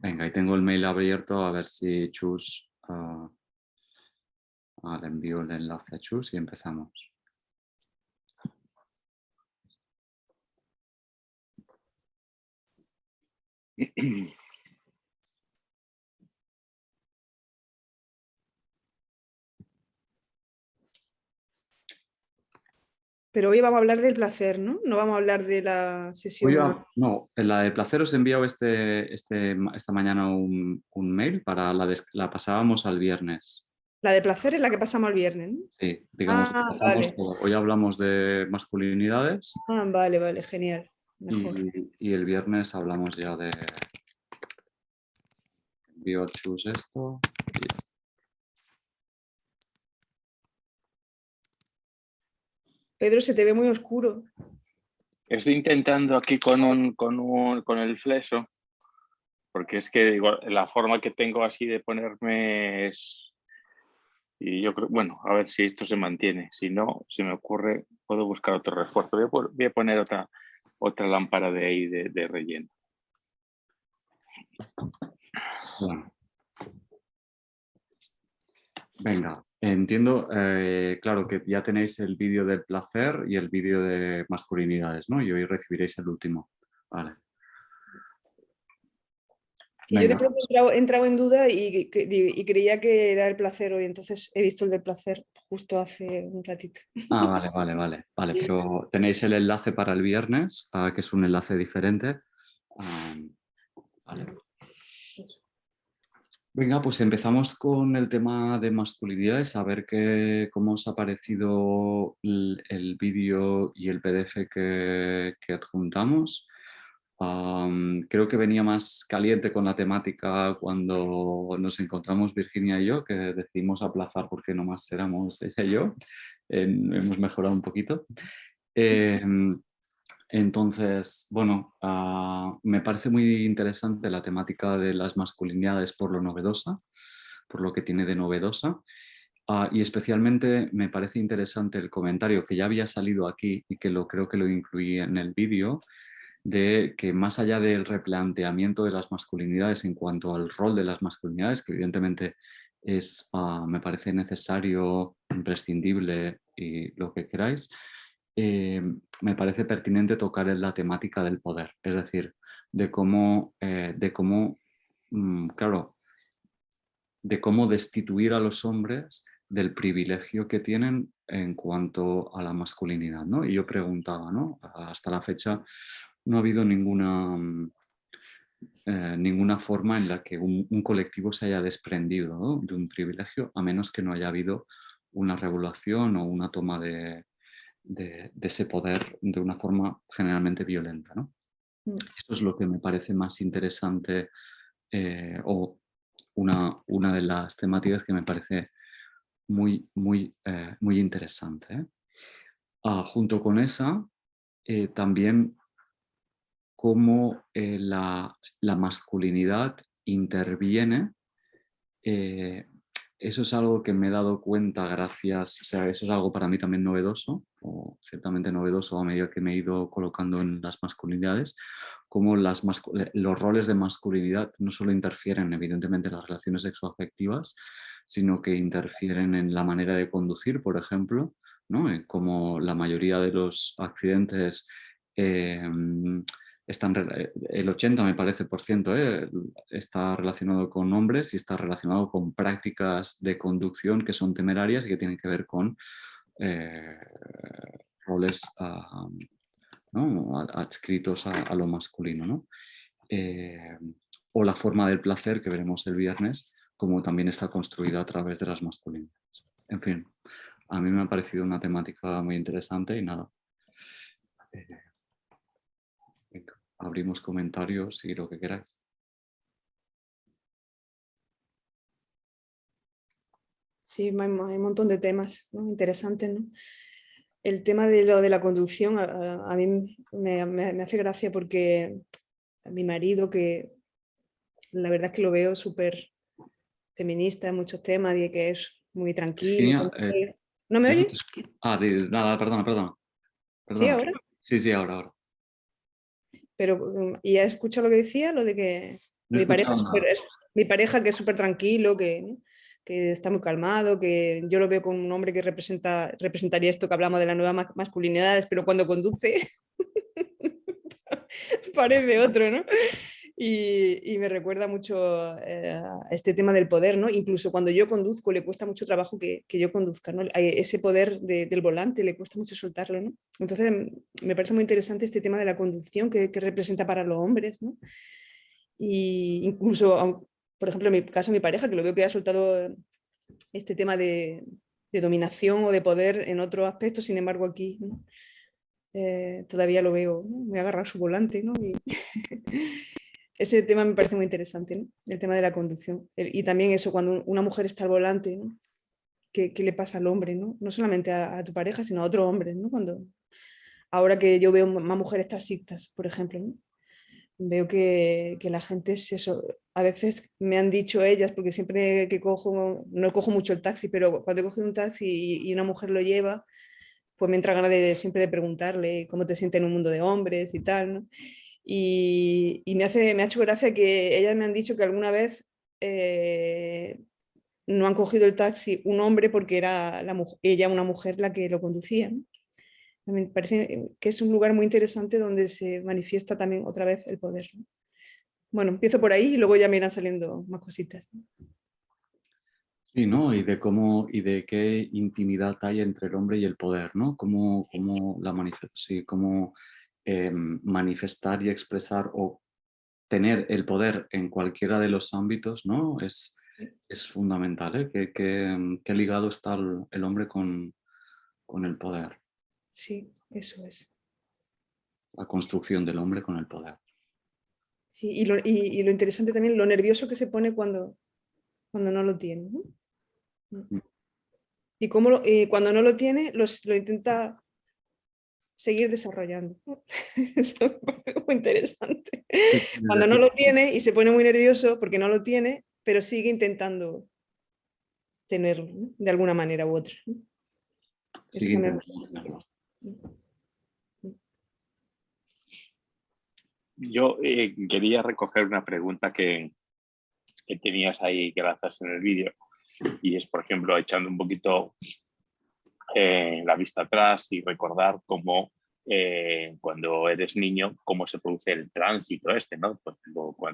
Venga, ahí tengo el mail abierto, a ver si Chus... le envío el enlace a Chus y empezamos. Pero hoy vamos a hablar del placer, ¿no? No vamos a hablar de la sesión. No, en la de placer os he enviado esta mañana un mail para la pasábamos al viernes. La de placer es la que pasamos el viernes, ¿no? Sí, digamos, Ah, vale. hoy hablamos de masculinidades Ah, vale, vale, genial. Mejor. y el viernes hablamos ya de... Envío a Chus esto. Pedro, se te ve muy oscuro. Estoy intentando aquí con el fleso, porque es que igual, la forma que tengo así de ponerme es... Y yo creo, bueno, a ver si esto se mantiene. Si no, si me ocurre, puedo buscar otro refuerzo. Voy a poner otra lámpara de ahí de relleno. Bueno. Venga, entiendo, claro que ya tenéis el vídeo del placer y el vídeo de masculinidades, ¿no? Y hoy recibiréis el último. Vale. Sí, yo de pronto he entrado en duda y creía que era el placer hoy, entonces he visto el del placer justo hace un ratito. Ah, vale, pero tenéis el enlace para el viernes, que es un enlace diferente. Vale. Venga, pues empezamos con el tema de masculinidades, a ver cómo os ha parecido el vídeo y el PDF que adjuntamos. Creo que venía más caliente con la temática cuando nos encontramos Virginia y yo, que decidimos aplazar porque nomás éramos ella y yo. Hemos mejorado un poquito. Entonces, bueno, me parece muy interesante la temática de las masculinidades por lo novedosa, por lo que tiene de novedosa. Y especialmente me parece interesante el comentario que ya había salido aquí y que creo que lo incluí en el vídeo, de que más allá del replanteamiento de las masculinidades en cuanto al rol de las masculinidades, que evidentemente es, me parece necesario, imprescindible y lo que queráis, me parece pertinente tocar en la temática del poder, es decir, claro, de cómo destituir a los hombres del privilegio que tienen en cuanto a la masculinidad, ¿no? Y yo preguntaba, ¿no? Hasta la fecha no ha habido ninguna forma en la que un colectivo se haya desprendido, ¿no?, de un privilegio, a menos que no haya habido una regulación o una toma de ese poder de una forma generalmente violenta, ¿no? Esto es lo que me parece más interesante, o una de las temáticas que me parece muy interesante, ¿eh? Junto con esa, también cómo la masculinidad interviene. Eso es algo que me he dado cuenta gracias, o sea, eso es algo para mí también novedoso, o ciertamente novedoso a medida que me he ido colocando en las masculinidades, cómo los roles de masculinidad no solo interfieren evidentemente en las relaciones sexoafectivas, sino que interfieren en la manera de conducir, por ejemplo, ¿no? Como la mayoría de los accidentes el 80 me parece por ciento, está relacionado con hombres y está relacionado con prácticas de conducción que son temerarias y que tienen que ver con roles ¿no?, adscritos a lo masculino, ¿no? O la forma del placer que veremos el viernes, como también está construida a través de las masculinidades. En fin, a mí me ha parecido una temática muy interesante y nada. Abrimos comentarios y lo que queráis. Sí, hay un montón de temas, ¿no?, interesantes, ¿no? El tema de lo de la conducción a mí me hace gracia porque a mi marido, que la verdad es que lo veo súper feminista en muchos temas y que es muy tranquilo. Virginia, ¿No me oyes? Nada, perdona. ¿Sí, ahora? Sí, ahora. Pero, ¿y has escuchado lo que decía? Lo de que... No he Mi pareja, escuchado nada. mi pareja que es súper tranquilo, ¿no? Que está muy calmado, que yo lo veo como un hombre que representaría esto que hablamos de las nuevas masculinidades, pero cuando conduce parece otro, ¿no? Y me recuerda mucho a este tema del poder, ¿no? Incluso cuando yo conduzco le cuesta mucho trabajo que yo conduzca, ¿no? Ese poder del volante le cuesta mucho soltarlo, ¿no? Entonces me parece muy interesante este tema de la conducción que representa para los hombres, ¿no? Y incluso, por ejemplo, en mi caso, mi pareja, que lo veo que ha soltado este tema de dominación o de poder en otros aspectos, sin embargo aquí, ¿no? Todavía lo veo, ¿no? Voy a agarrar su volante, ¿no? Y ese tema me parece muy interesante, ¿no? El tema de la conducción. Y también eso, cuando una mujer está al volante, ¿no? ¿Qué le pasa al hombre, ¿no? No solamente a tu pareja, sino a otros hombres, ¿no? Ahora que yo veo más mujeres taxistas, por ejemplo, ¿no? Veo que la gente es eso. A veces me han dicho ellas, porque siempre que cojo, no cojo mucho el taxi, pero cuando he cogido un taxi y una mujer lo lleva, pues me entra ganas siempre de preguntarle cómo te sientes en un mundo de hombres y tal, ¿no? Y me ha hecho gracia que ellas me han dicho que alguna vez no han cogido el taxi un hombre porque era ella una mujer la que lo conducía, ¿no? Me parece que es un lugar muy interesante donde se manifiesta también otra vez el poder, ¿no? Bueno, empiezo por ahí y luego ya me irán saliendo más cositas, ¿no? Sí, ¿no? Y de cómo y de qué intimidad hay entre el hombre y el poder, ¿no? Cómo sí, cómo manifestar y expresar o tener el poder en cualquiera de los ámbitos, ¿no? Es fundamental, ¿eh? Qué ligado está el hombre con el poder, Sí, eso es. la construcción del hombre con el poder. Sí, y lo interesante también, lo nervioso que se pone cuando no lo tiene, ¿no? Mm. Y cómo cuando no lo tiene, lo intenta seguir desarrollando, ¿no? Eso me parece muy interesante. ¿Qué quiere Cuando no decir? lo tiene y se pone muy nervioso porque no lo tiene, pero sigue intentando tenerlo, ¿no? De alguna manera u otra, ¿no? Eso Sigue también. intentando tenerlo. Yo quería recoger una pregunta que tenías ahí que lanzas en el vídeo, y es, por ejemplo, echando un poquito la vista atrás y recordar cómo cuando eres niño, cómo se produce el tránsito este, ¿no? Pues,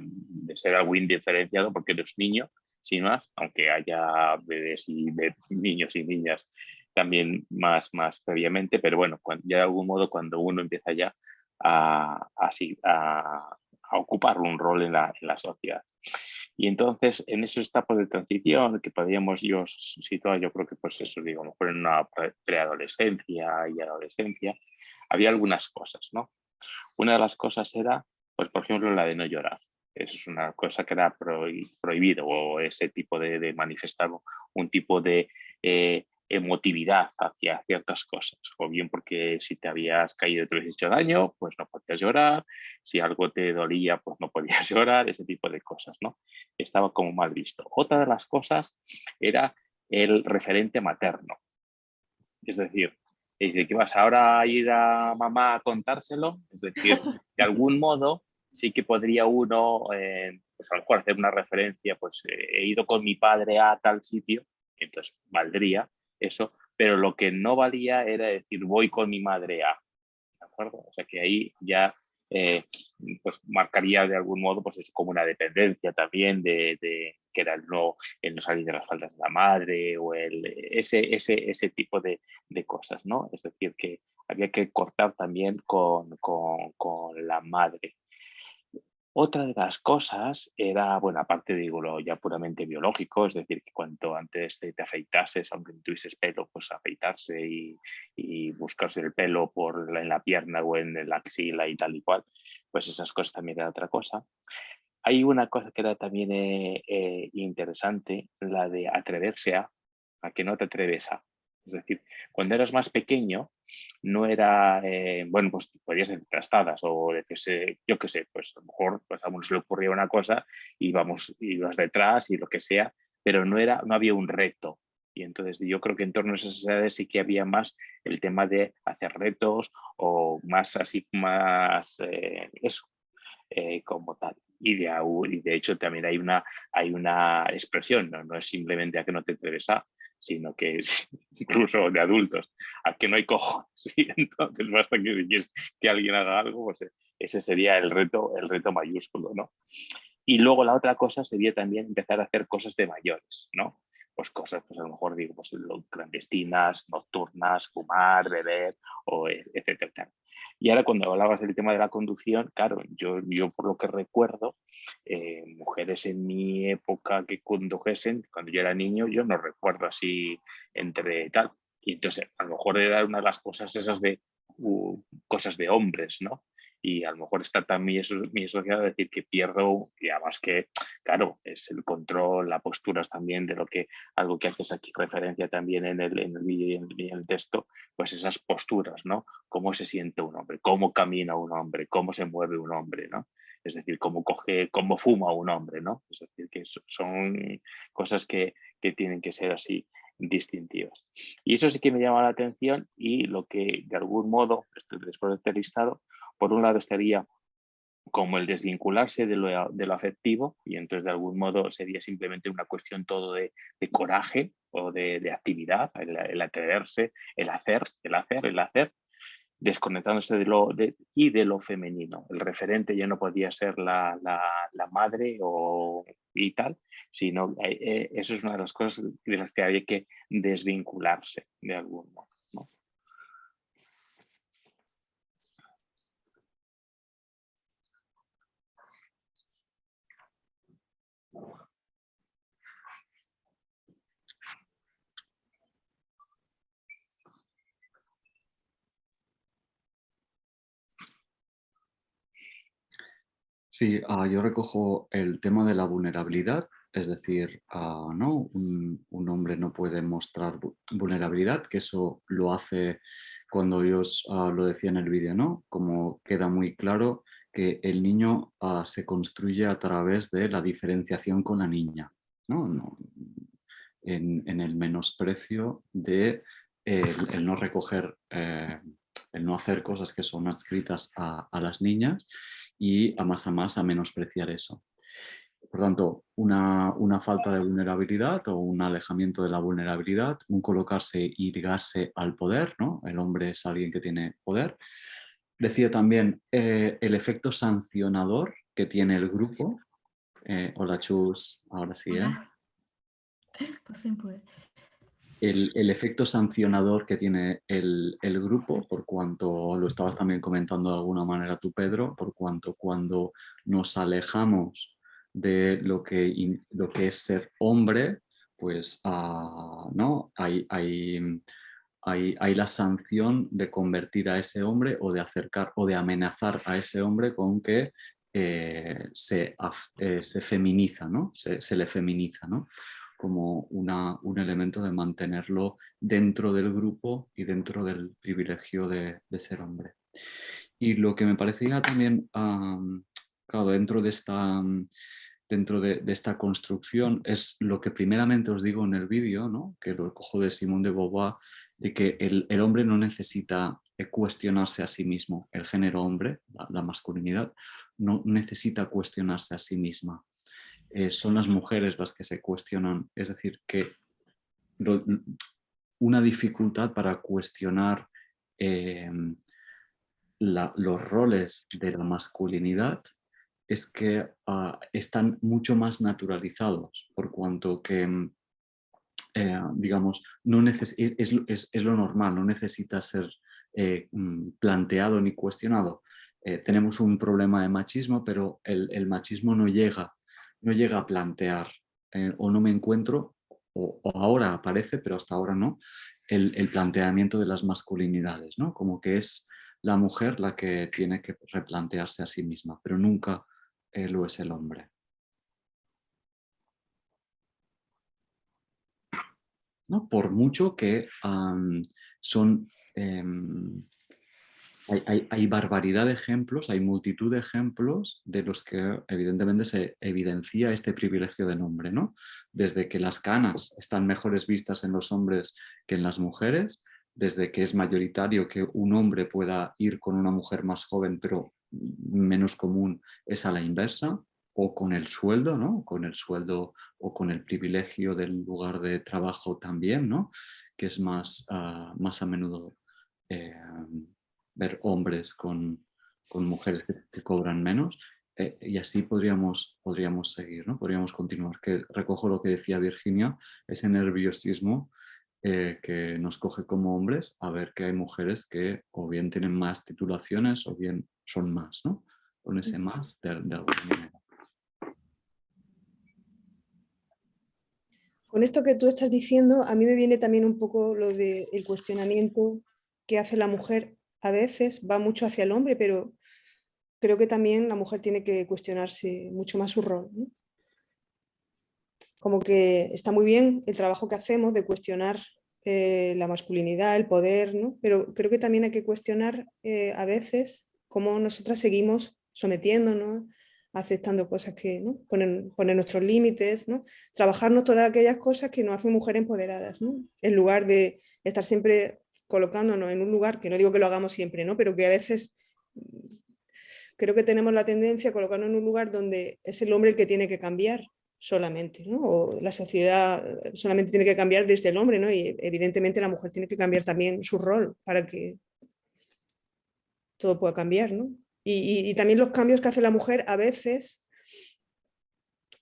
de ser algo indiferenciado porque eres niño, sin más, aunque haya bebés y niños y niñas también más previamente, pero bueno, ya de algún modo cuando uno empieza ya a ocupar un rol en la sociedad. Y entonces, en esos etapas de transición que podríamos yo situar, yo creo que pues eso, digo, a lo mejor en una preadolescencia y adolescencia, había algunas cosas, ¿no? Una de las cosas era, pues por ejemplo, la de no llorar. Eso es una cosa que era prohibido, o ese tipo de manifestar un tipo de emotividad hacia ciertas cosas, o bien porque si te habías caído y te habías hecho daño, pues no podías llorar, si algo te dolía, pues no podías llorar, ese tipo de cosas, ¿no? Estaba como mal visto. Otra de las cosas era el referente materno, es decir, ¿de qué vas ahora a ir a mamá a contárselo? Es decir, de algún modo sí que podría uno, pues a lo mejor hacer una referencia, pues he ido con mi padre a tal sitio, y entonces valdría eso, pero lo que no valía era decir voy con mi madre a, ¿de acuerdo? O sea que ahí ya eh, pues marcaría de algún modo pues eso como una dependencia también de que era el no salir de las faldas de la madre o ese tipo de cosas, ¿no? Es decir, que había que cortar también con la madre. Otra de las cosas era, bueno, aparte digo lo ya puramente biológico, es decir, que cuanto antes te afeitases, aunque no tuvieses pelo, pues afeitarse y buscarse el pelo en la pierna o en la axila y tal y cual, pues esas cosas también era otra cosa. Hay una cosa que era también interesante, la de atreverse a que no te atreves a. Es decir, cuando eras más pequeño, no era, bueno, pues podías ser trastadas o decirse, yo qué sé, pues a lo mejor pues a uno se le ocurría una cosa y ibas detrás y lo que sea, pero no había un reto. Y entonces yo creo que en torno a esas edades sí que había más el tema de hacer retos o más así, más eso, como tal. y de hecho también hay una expresión, no es simplemente a que no te atreves a, sino que es incluso de adultos, a que no hay cojones. Y entonces basta que si quieres que alguien haga algo, pues ese sería el reto mayúsculo, ¿no? Y luego la otra cosa sería también empezar a hacer cosas de mayores, ¿no? Pues cosas, pues a lo mejor digo, pues clandestinas, nocturnas, fumar, beber, o etcétera. Y ahora cuando hablabas del tema de la conducción, claro, yo por lo que recuerdo, mujeres en mi época que condujesen, cuando yo era niño, yo no recuerdo así entre tal. Y entonces, a lo mejor era una de las cosas esas de cosas de hombres, ¿no? Y a lo mejor está también mi asociado a decir que pierdo, y además que, claro, es el control, las posturas también de lo que, algo que haces aquí referencia también en el vídeo y en el texto, pues esas posturas, ¿no? Cómo se siente un hombre, cómo camina un hombre, cómo se mueve un hombre, ¿no? Es decir, cómo fuma un hombre, ¿no? Es decir, que son cosas que tienen que ser así distintivas. Y eso sí que me llama la atención y lo que de algún modo, después de este listado, por un lado estaría como el desvincularse de lo afectivo y entonces de algún modo sería simplemente una cuestión todo de coraje o de actividad, el atreverse, el hacer, desconectándose de lo femenino. El referente ya no podía ser la madre y tal, sino eso es una de las cosas de las que había que desvincularse de algún modo, ¿no? Sí, yo recojo el tema de la vulnerabilidad, es decir, ¿no? Un hombre no puede mostrar vulnerabilidad, que eso lo hace cuando Dios lo decía en el vídeo, ¿no? Como queda muy claro que el niño se construye a través de la diferenciación con la niña, ¿no? En el menosprecio de el no recoger, el no hacer cosas que son adscritas a las niñas y a más a menospreciar eso. Por tanto, una falta de vulnerabilidad o un alejamiento de la vulnerabilidad, un colocarse y ligarse al poder, ¿no? El hombre es alguien que tiene poder. Decía también el efecto sancionador que tiene el grupo. Hola Chus, ahora sí, ¿eh? Hola. Por fin pude. El efecto sancionador que tiene el grupo, por cuanto lo estabas también comentando de alguna manera tú, Pedro, por cuanto cuando nos alejamos de lo que es ser hombre, pues ¿no? Hay la sanción de convertir a ese hombre o de acercar o de amenazar a ese hombre con que se feminiza, ¿no? Se le feminiza, ¿no? Como un elemento de mantenerlo dentro del grupo y dentro del privilegio de ser hombre. Y lo que me parecía también, claro, dentro de esta construcción es lo que primeramente os digo en el vídeo, ¿no? Que lo cojo de Simone de Beauvoir, de que el hombre no necesita cuestionarse a sí mismo, el género hombre, la masculinidad, no necesita cuestionarse a sí misma. Son las mujeres las que se cuestionan, es decir, que una dificultad para cuestionar los roles de la masculinidad es que están mucho más naturalizados, por cuanto que, digamos, no es lo normal, no necesita ser planteado ni cuestionado. Tenemos un problema de machismo, pero el machismo no llega a plantear, o no me encuentro, o ahora aparece, pero hasta ahora no, el planteamiento de las masculinidades, ¿no? Como que es la mujer la que tiene que replantearse a sí misma, pero nunca lo es el hombre. ¿No? Por mucho que son... hay barbaridad de ejemplos, hay multitud de ejemplos de los que evidentemente se evidencia este privilegio del hombre, ¿no? Desde que las canas están mejores vistas en los hombres que en las mujeres, desde que es mayoritario que un hombre pueda ir con una mujer más joven, pero menos común es a la inversa, o con el sueldo, ¿no? Con el sueldo o con el privilegio del lugar de trabajo también, ¿no? Que es más a menudo ver hombres con mujeres que cobran menos. Y así podríamos seguir, ¿no? Podríamos continuar. Que recojo lo que decía Virginia, ese nerviosismo que nos coge como hombres a ver que hay mujeres que o bien tienen más titulaciones o bien son más, ¿no? Con ese más de alguna manera. Con esto que tú estás diciendo, a mí me viene también un poco lo del cuestionamiento que hace la mujer. A veces va mucho hacia el hombre, pero creo que también la mujer tiene que cuestionarse mucho más su rol, ¿no? Como que está muy bien el trabajo que hacemos de cuestionar la masculinidad, el poder, ¿no? Pero creo que también hay que cuestionar a veces cómo nosotras seguimos sometiéndonos, aceptando cosas que, ¿no? poner nuestros límites, ¿no? Trabajarnos todas aquellas cosas que nos hacen mujeres empoderadas, ¿no? En lugar de estar siempre colocándonos en un lugar, que no digo que lo hagamos siempre, ¿no? Pero que a veces creo que tenemos la tendencia a colocarnos en un lugar donde es el hombre el que tiene que cambiar solamente, ¿no? O la sociedad solamente tiene que cambiar desde el hombre, ¿no? Y evidentemente la mujer tiene que cambiar también su rol para que todo pueda cambiar, ¿no? Y también los cambios que hace la mujer a veces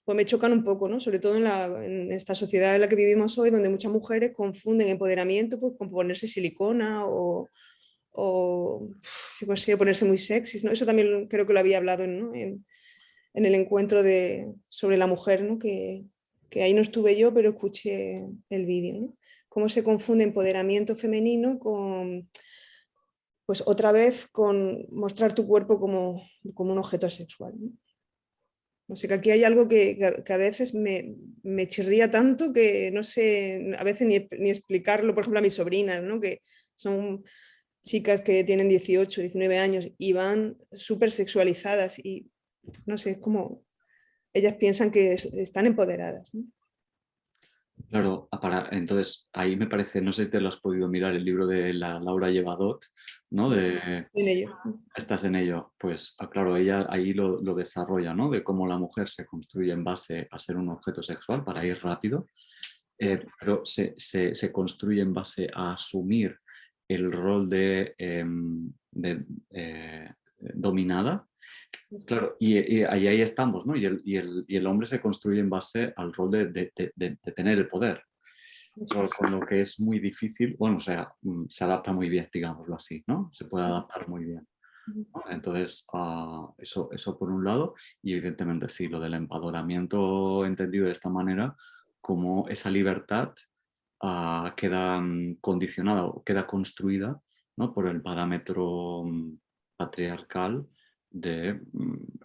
pues me chocan un poco, ¿no? Sobre todo en esta sociedad en la que vivimos hoy, donde muchas mujeres confunden empoderamiento pues, con ponerse silicona o ponerse muy sexy, ¿no? Eso también creo que lo había hablado en el encuentro sobre la mujer, ¿no? Que ahí no estuve yo, pero escuché el vídeo, ¿no? Cómo se confunde empoderamiento femenino con, pues otra vez, con mostrar tu cuerpo como un objeto sexual, ¿no? No sé, que aquí hay algo que a veces me chirría tanto que no sé a veces ni explicarlo, por ejemplo, a mis sobrinas, ¿no? Que son chicas que tienen 18, 19 años y van súper sexualizadas y no sé, es como ellas piensan que están empoderadas, ¿no? Claro, entonces ahí me parece, no sé si te lo has podido mirar, el libro de la Laura Llevadot, ¿no? En ello. Estás en ello, pues claro, ella ahí lo desarrolla, ¿no? De cómo la mujer se construye en base a ser un objeto sexual para ir rápido, pero se construye en base a asumir el rol de dominada. Claro, y ahí estamos, ¿no? Y el hombre se construye en base al rol de tener el poder. Con lo que es muy difícil, bueno, o sea, se adapta muy bien, digámoslo así, ¿no? Se puede adaptar muy bien, ¿no? Entonces, eso por un lado, y evidentemente sí, lo del empoderamiento entendido de esta manera, como esa libertad queda condicionada o queda construida, ¿no? Por el parámetro patriarcal de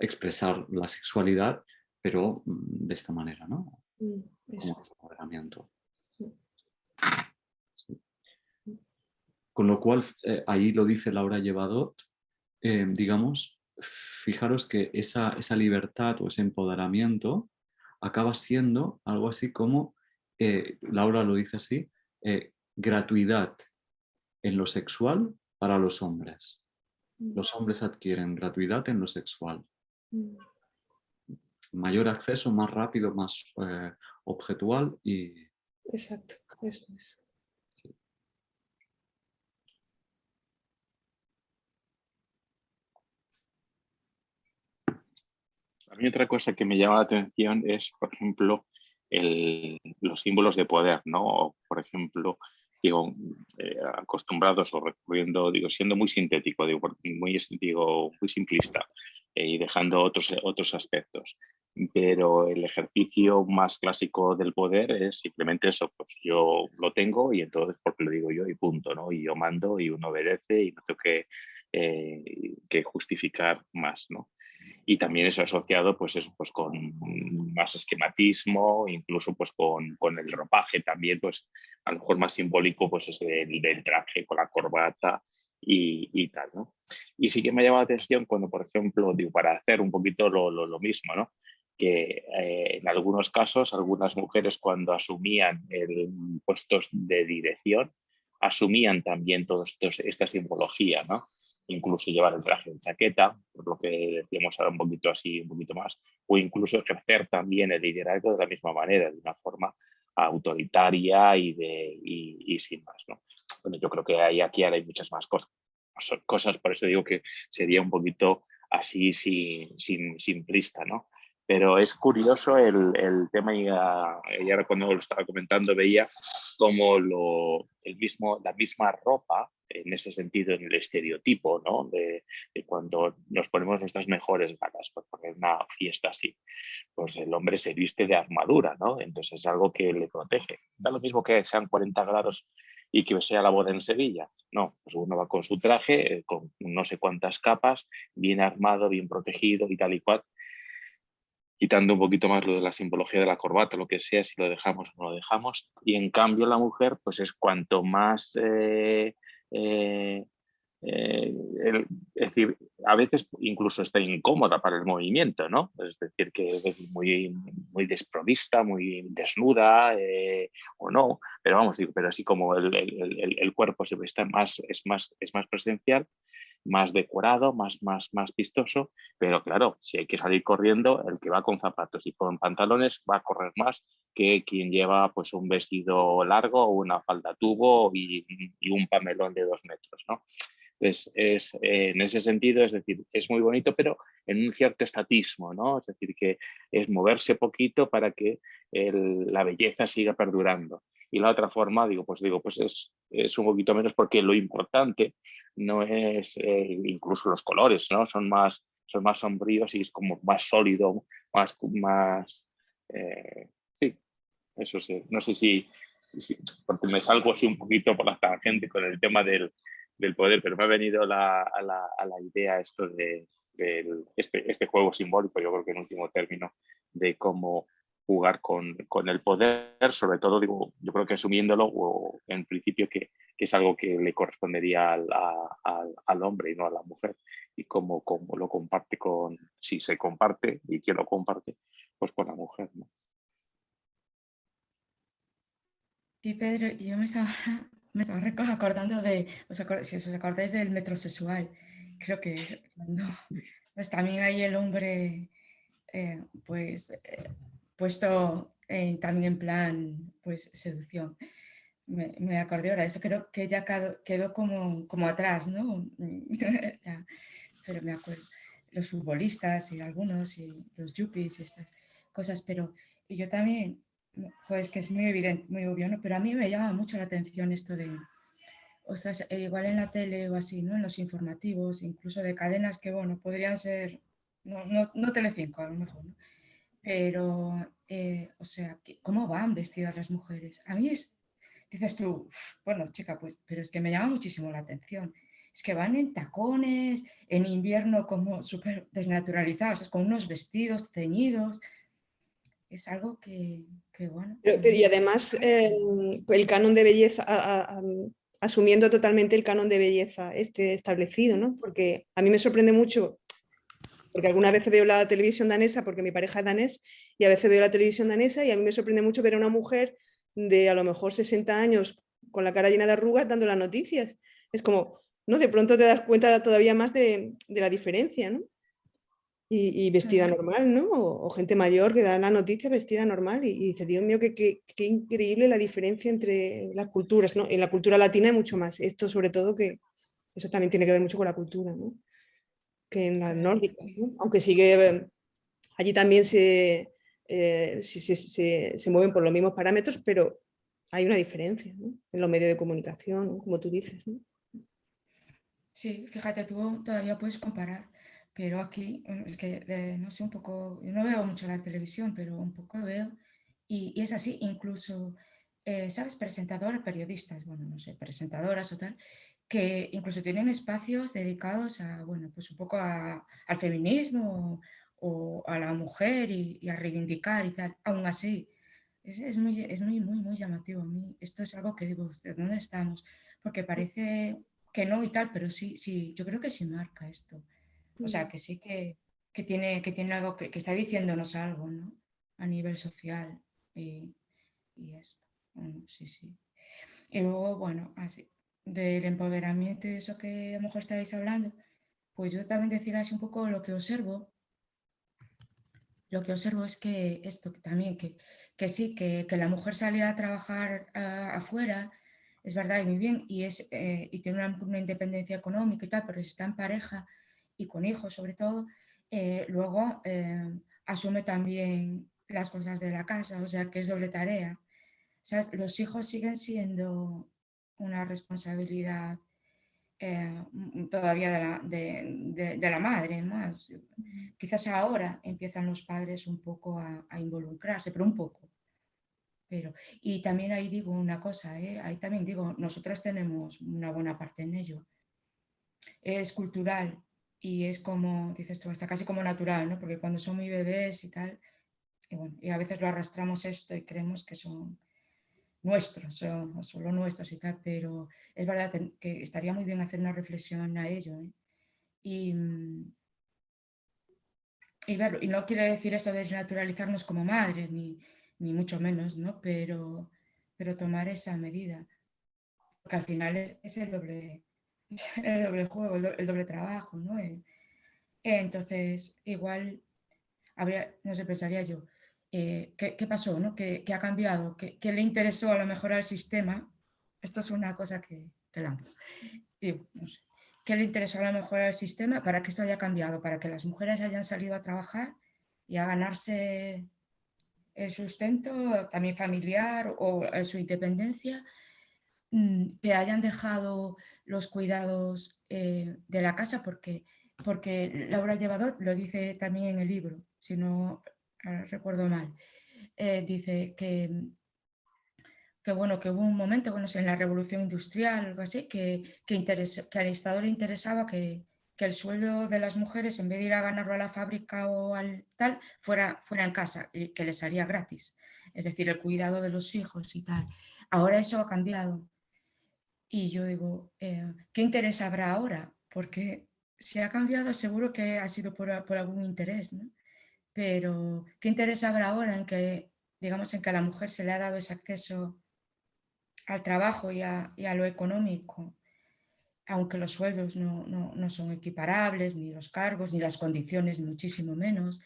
expresar la sexualidad, pero de esta manera, ¿no? Eso. Como empoderamiento. Sí. Con lo cual, ahí lo dice Laura Llevadot, digamos, fijaros que esa libertad o ese empoderamiento acaba siendo algo así como, Laura lo dice así, gratuidad en lo sexual para los hombres. Los hombres adquieren gratuidad en lo sexual. Mayor acceso, más rápido, más objetual y... Exacto, eso es. A mí otra cosa que me llama la atención es, por ejemplo, los símbolos de poder, ¿no? O, por ejemplo, digo, acostumbrados o recurriendo, digo, siendo muy sintético, muy simplista y dejando otros aspectos. Pero el ejercicio más clásico del poder es simplemente eso, pues yo lo tengo y entonces porque lo digo yo y punto, ¿no? Y yo mando y uno obedece y no tengo que justificar más, ¿no? Y también eso asociado pues eso, pues con más esquematismo, incluso pues con el ropaje también, pues a lo mejor más simbólico pues es del traje con la corbata y tal, ¿no? Y sí que me ha llamado la atención cuando, por ejemplo, digo, para hacer un poquito lo mismo, ¿no? Que en algunos casos algunas mujeres cuando asumían puestos de dirección asumían también toda esta simbología, ¿no? incluso llevar el traje de chaqueta, por lo que decíamos ahora un poquito así, un poquito más, o incluso ejercer también el liderazgo de la misma manera, de una forma autoritaria y sin más, ¿no? Bueno, yo creo que aquí ahora hay muchas más cosas, por eso digo que sería un poquito así simplista, ¿no? Pero es curioso el tema, y ahora cuando lo estaba comentando veía como la misma ropa, en ese sentido, en el estereotipo, ¿no? De cuando nos ponemos nuestras mejores galas, por poner una fiesta así, pues el hombre se viste de armadura, ¿no? Entonces es algo que le protege. Da lo mismo que sean 40 grados y que sea la boda en Sevilla. No, pues uno va con su traje, con no sé cuántas capas, bien armado, bien protegido y tal y cual, quitando un poquito más lo de la simbología de la corbata, lo que sea, si lo dejamos o no lo dejamos. Y en cambio la mujer, pues es cuanto más... eh, es decir, a veces incluso está incómoda para el movimiento, ¿no? Es decir, que es muy desprovista, muy desnuda o no, pero vamos, digo, pero así como el cuerpo se está es más presencial, más decorado, más vistoso, pero claro, si hay que salir corriendo, el que va con zapatos y con pantalones va a correr más que quien lleva pues un vestido largo o una falda tubo y un pamelón de 2 metros, ¿no? Entonces, en ese sentido, es decir, es muy bonito, pero en un cierto estatismo, ¿no? Es decir, que es moverse poquito para que la belleza siga perdurando. Y la otra forma, pues es un poquito menos, porque lo importante no es incluso los colores, ¿no? Son más sombríos y es como más sólido, sí, eso sí. No sé si, porque me salgo así un poquito por la tangente con el tema del poder, pero me ha venido a la idea esto de este juego simbólico, yo creo que en último término, de cómo jugar con el poder, sobre todo, digo, yo creo que asumiéndolo, o en principio que es algo que le correspondería al hombre y no a la mujer, y cómo lo comparte si se comparte y quién lo comparte, pues con la mujer, ¿no? Sí, Pedro, yo me estaba acordando de, si os acordáis del metrosexual, creo que es cuando pues también hay el hombre pues puesto también en plan pues seducción. Me acordé ahora, eso creo que ya quedó como atrás, ¿no? Pero me acuerdo, los futbolistas y algunos, y los yuppies y estas cosas, pero y yo también, pues que es muy evidente, muy obvio, ¿no? Pero a mí me llama mucho la atención esto de, ostras, igual en la tele o así, ¿no? En los informativos, incluso de cadenas que, bueno, podrían ser, no Telecinco a lo mejor, ¿no? Pero, o sea, ¿cómo van vestidas las mujeres? A mí dices tú, bueno, chica, pues, pero es que me llama muchísimo la atención. Es que van en tacones, en invierno como súper desnaturalizados, con unos vestidos ceñidos. Es algo que bueno. Y además el canon de belleza, asumiendo totalmente el canon de belleza establecido, ¿no? Porque a mí me sorprende mucho, porque algunas veces veo la televisión danesa, porque mi pareja es danés, y a veces veo la televisión danesa y a mí me sorprende mucho ver a una mujer de a lo mejor 60 años con la cara llena de arrugas dando las noticias. Es como, ¿no? De pronto te das cuenta todavía más de la diferencia, ¿no? Y vestida normal, ¿no? O gente mayor que da la noticia vestida normal y dice, Dios mío, qué increíble la diferencia entre las culturas, ¿no? En la cultura latina hay mucho más. Esto sobre todo que eso también tiene que ver mucho con la cultura, ¿no? Que en las nórdicas, ¿no? Aunque sigue, allí también se mueven por los mismos parámetros, pero hay una diferencia, ¿no? En los medios de comunicación, ¿no? Como tú dices, ¿no? Sí, fíjate, tú todavía puedes comparar, pero aquí es que, no sé, un poco, yo no veo mucho la televisión, pero un poco veo, y es así, incluso, ¿sabes? Presentadoras, periodistas, bueno, no sé, presentadoras o tal, que incluso tienen espacios dedicados a, bueno, pues un poco al feminismo o a la mujer y a reivindicar y tal, aún así. Muy llamativo. A mí esto es algo que digo, ¿de dónde estamos? Porque parece que no y tal, pero sí, sí, yo creo que sí marca esto. O sea, que sí que tiene algo que está diciéndonos algo, ¿no? A nivel social y esto. Bueno, sí, sí. Y luego, bueno, así. del empoderamiento y eso que a lo mejor estáis hablando, pues yo también decir así un poco lo que observo. Lo que observo es que esto también, que sí, que la mujer salía a trabajar afuera, es verdad y muy bien, y tiene una independencia económica y tal, pero si está en pareja y con hijos sobre todo, luego asume también las cosas de la casa, o sea que es doble tarea. O sea, los hijos siguen siendo una responsabilidad todavía de la madre más. Quizás ahora empiezan los padres un poco a involucrarse, pero un poco. Y también ahí digo una cosa, ahí también digo, nosotras tenemos una buena parte en ello. Es cultural y es como, dices tú, hasta casi como natural, ¿no? Porque cuando son muy bebés y tal, y, bueno, y a veces lo arrastramos esto y creemos que son nuestros, son solo nuestros y tal, pero es verdad que estaría muy bien hacer una reflexión a ello, ¿eh? Y, y verlo. Y no quiere decir esto de desnaturalizarnos como madres, ni mucho menos, ¿no? Pero tomar esa medida. Porque al final es el doble juego, el doble trabajo, ¿no? Entonces, igual, habría, no sé, pensaría yo, ¿qué pasó, ¿no? ¿Qué ha cambiado? ¿Qué le interesó a lo mejor al sistema? Esto es una cosa que lanzo. Digo, no sé. ¿Qué le interesó a lo mejor al sistema para que esto haya cambiado? Para que las mujeres hayan salido a trabajar y a ganarse el sustento también familiar o su independencia, que hayan dejado los cuidados de la casa, porque Laura Llevador lo dice también en el libro, si no recuerdo mal, dice que bueno, que hubo un momento, bueno, en la revolución industrial, algo así, que al Estado le interesaba que el sueldo de las mujeres, en vez de ir a ganarlo a la fábrica o al tal, fuera en casa, y que les haría gratis. Es decir, el cuidado de los hijos y tal. Ahora eso ha cambiado. Y yo digo, ¿qué interés habrá ahora? Porque si ha cambiado, seguro que ha sido por algún interés, ¿no? Pero ¿qué interés habrá ahora en que, digamos, en que a la mujer se le ha dado ese acceso al trabajo y a lo económico, aunque los sueldos no son equiparables, ni los cargos, ni las condiciones, ni muchísimo menos?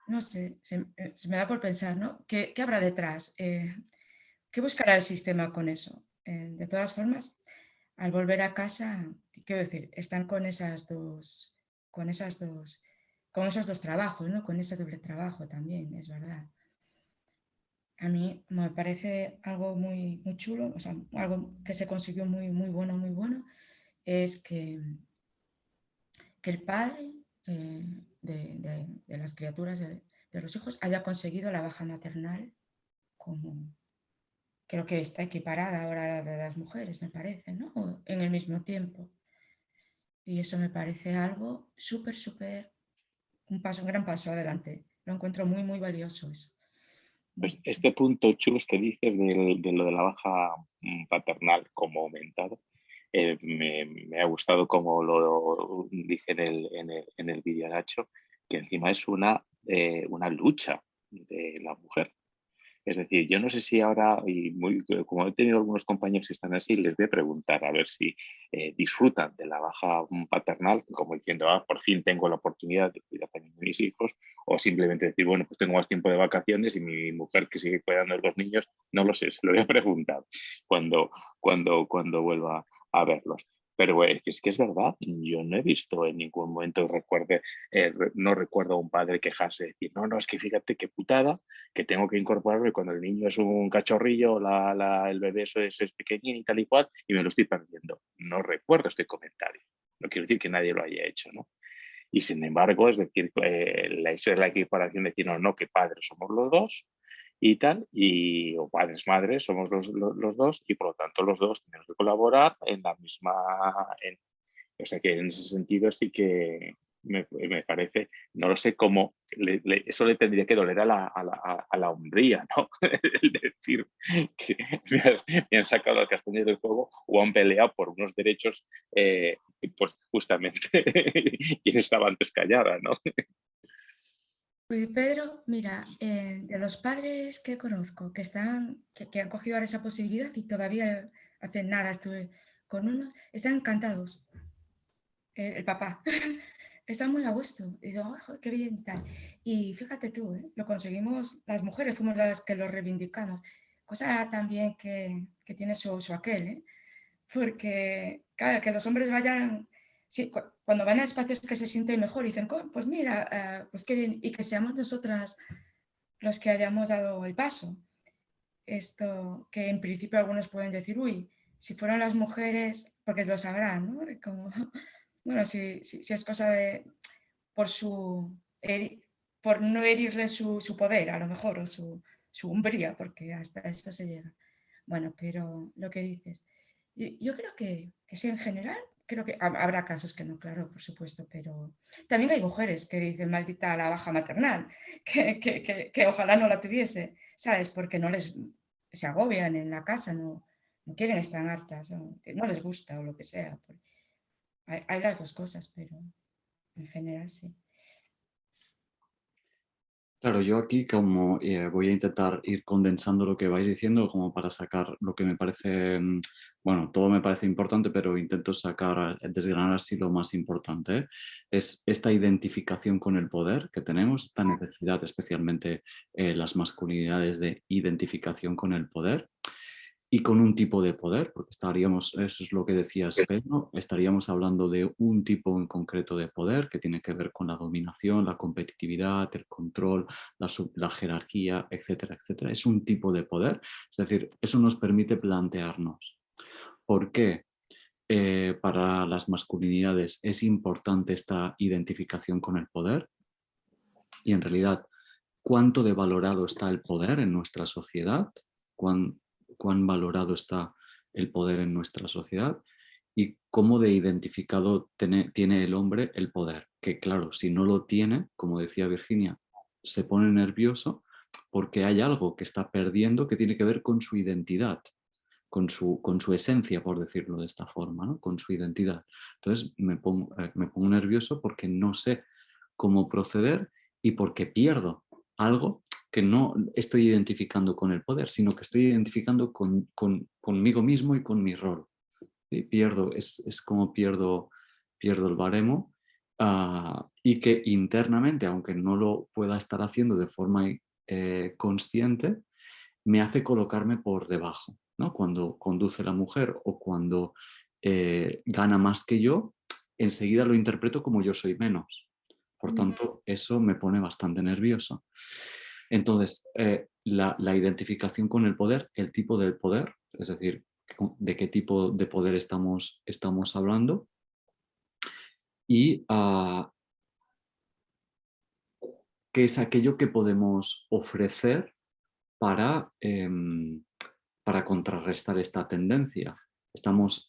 No sé, se me da por pensar, ¿no? ¿Qué habrá detrás? ¿Qué buscará el sistema con eso? De todas formas, al volver a casa, quiero decir, están con esas dos, con esos dos trabajos, ¿no? Con ese doble trabajo también, es verdad. A mí me parece algo muy chulo, o sea, algo que se consiguió muy bueno, es que el padre de las criaturas, de los hijos, haya conseguido la baja maternal como, creo que está equiparada ahora a la de las mujeres, me parece, ¿no? En el mismo tiempo. Y eso me parece algo súper, un gran paso adelante. Lo encuentro muy valioso eso. Pues este punto, Chus, que dices de lo de la baja paternal como aumentado, me ha gustado como lo dije en el vídeo, Nacho, que encima es una lucha de la mujer. Es decir, yo no sé si ahora, como he tenido algunos compañeros que están así, les voy a preguntar a ver si disfrutan de la baja paternal, como diciendo, por fin tengo la oportunidad de cuidar también de mis hijos, o simplemente decir, bueno, pues tengo más tiempo de vacaciones y mi mujer que sigue cuidando de los niños, no lo sé, se lo voy a preguntar cuando vuelva a verlos. Pero es que es verdad, yo no he visto en ningún momento, no recuerdo a un padre quejarse, decir, no, es que fíjate qué putada, que tengo que incorporarlo y cuando el niño es un cachorrillo, el bebé es pequeñín y tal y cual, y me lo estoy perdiendo. No recuerdo este comentario. No quiero decir que nadie lo haya hecho, ¿no? Y sin embargo, es decir, eso es la equiparación de decir, no, que padres somos los dos y tal, o padres, madres, somos los dos, y por lo tanto los dos tenemos que colaborar en la misma, o sea que en ese sentido sí que me parece, no lo sé cómo, eso le tendría que doler a la hombría, ¿no? El decir que me han sacado al castaño del fuego o han peleado por unos derechos, pues justamente quien estaba antes callada, ¿no? Pues Pedro, mira, de los padres que conozco que han cogido ahora esa posibilidad y todavía hace nada estuve con uno, están encantados. El papá está muy a gusto. Y digo, "Ay, joder, qué bien y tal". Y fíjate tú, lo conseguimos, las mujeres fuimos las que lo reivindicamos. Cosa también que tiene su aquel, porque, claro, que los hombres vayan, sí, cuando van a espacios que se sienten mejor y dicen, pues mira, pues qué bien, y que seamos nosotras los que hayamos dado el paso. Esto que en principio algunos pueden decir, uy, si fueran las mujeres, porque lo sabrán, ¿no? Como, bueno, si es cosa de, por por no herirle su poder, a lo mejor, o su umbría, porque hasta eso se llega. Bueno, pero lo que dices, yo creo que sí, en general, creo que habrá casos que no, claro, por supuesto, pero también hay mujeres que dicen maldita la baja maternal, que ojalá no la tuviese, ¿sabes? Porque no les se agobian en la casa, no quieren estar hartas, no les gusta o lo que sea. Hay las dos cosas, pero en general sí. Claro, yo aquí como voy a intentar ir condensando lo que vais diciendo como para sacar lo que me parece, bueno, todo me parece importante, pero intento sacar, desgranar así lo más importante, ¿eh? Es esta identificación con el poder que tenemos, esta necesidad, especialmente las masculinidades de identificación con el poder. Y con un tipo de poder, porque estaríamos, eso es lo que decías, Pedro, estaríamos hablando de un tipo en concreto de poder que tiene que ver con la dominación, la competitividad, el control, la jerarquía, etcétera, etcétera. Es un tipo de poder, es decir, eso nos permite plantearnos por qué para las masculinidades es importante esta identificación con el poder y en realidad cuánto de valorado está el poder en nuestra sociedad, cuán valorado está el poder en nuestra sociedad y cómo de identificado tiene el hombre el poder. Que claro, si no lo tiene, como decía Virginia, se pone nervioso porque hay algo que está perdiendo que tiene que ver con su identidad, con su esencia, por decirlo de esta forma, ¿no? Con su identidad. Entonces me pongo nervioso porque no sé cómo proceder y porque pierdo algo que no estoy identificando con el poder, sino que estoy identificando conmigo mismo y con mi rol. ¿Sí? Es como pierdo el baremo y que internamente, aunque no lo pueda estar haciendo de forma consciente, me hace colocarme por debajo, ¿no? Cuando conduce la mujer o cuando gana más que yo, enseguida lo interpreto como yo soy menos. Por tanto, eso me pone bastante nervioso. Entonces, la identificación con el poder, el tipo del poder, es decir, de qué tipo de poder estamos hablando y qué es aquello que podemos ofrecer para, para contrarrestar esta tendencia. Estamos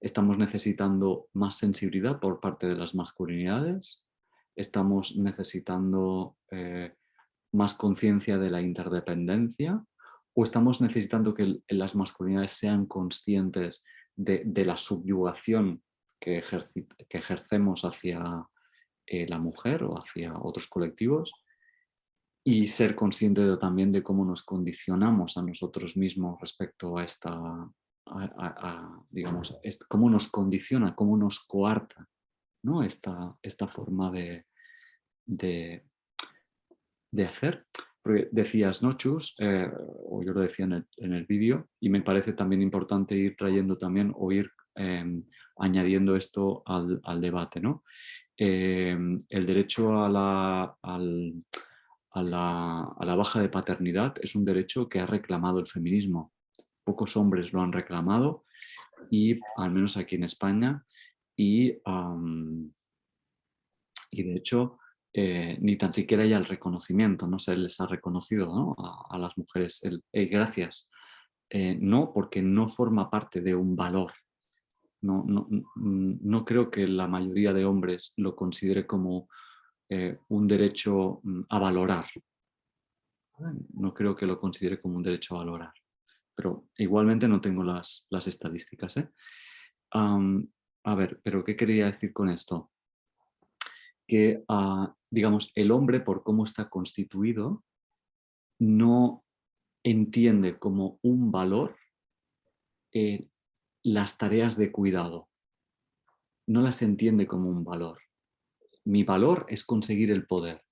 estamos necesitando más sensibilidad por parte de las masculinidades, estamos necesitando más conciencia de la interdependencia o estamos necesitando que las masculinidades sean conscientes de la subyugación que ejercemos hacia la mujer o hacia otros colectivos y ser consciente también de cómo nos condicionamos a nosotros mismos respecto a esta, digamos, cómo nos condiciona, cómo nos coarta, ¿no? esta forma de, de hacer. Porque decías, ¿no, Chus? O yo lo decía en el vídeo, y me parece también importante ir trayendo también o ir añadiendo esto al debate, ¿no? El derecho a la baja de paternidad es un derecho que ha reclamado el feminismo. Pocos hombres lo han reclamado, y al menos aquí en España, y de hecho ni tan siquiera hay el reconocimiento, no se les ha reconocido, ¿no? a las mujeres gracias. No, porque no forma parte de un valor. No creo que la mayoría de hombres lo considere como un derecho a valorar. No creo que lo considere como un derecho a valorar. Pero igualmente no tengo las estadísticas. A ver, pero ¿qué quería decir con esto? que, digamos, el hombre, por cómo está constituido, no entiende como un valor las tareas de cuidado. No las entiende como un valor. Mi valor es conseguir el poder.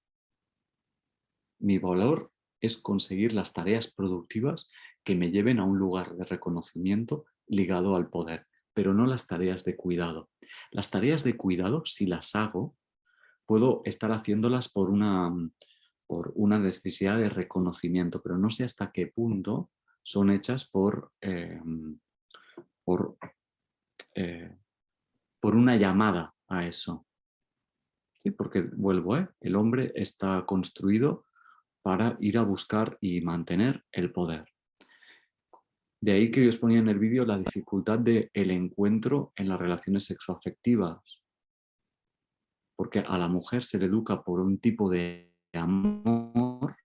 Mi valor es conseguir las tareas productivas que me lleven a un lugar de reconocimiento ligado al poder, pero no las tareas de cuidado. Las tareas de cuidado, si las hago, puedo estar haciéndolas por una necesidad de reconocimiento, pero no sé hasta qué punto son hechas por, eh, por una llamada a eso. ¿Sí? Porque, vuelvo, el hombre está construido para ir a buscar y mantener el poder. De ahí que yo os ponía en el vídeo la dificultad del encuentro en las relaciones sexoafectivas, porque a la mujer se le educa por un tipo de amor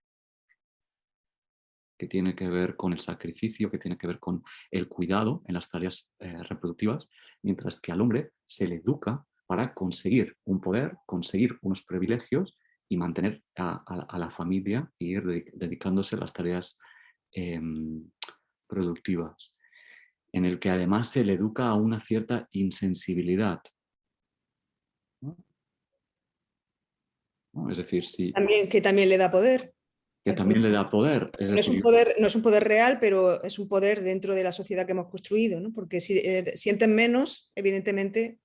que tiene que ver con el sacrificio, que tiene que ver con el cuidado en las tareas reproductivas, mientras que al hombre se le educa para conseguir un poder, conseguir unos privilegios y mantener a la familia y ir dedicándose a las tareas productivas, en el que además se le educa a una cierta insensibilidad, ¿no? ¿No? Es decir, Que también le da poder. que también le da poder. Es No es decir, un poder, no es un poder real, pero es un poder dentro de la sociedad que hemos construido, ¿no? Porque si sienten menos, evidentemente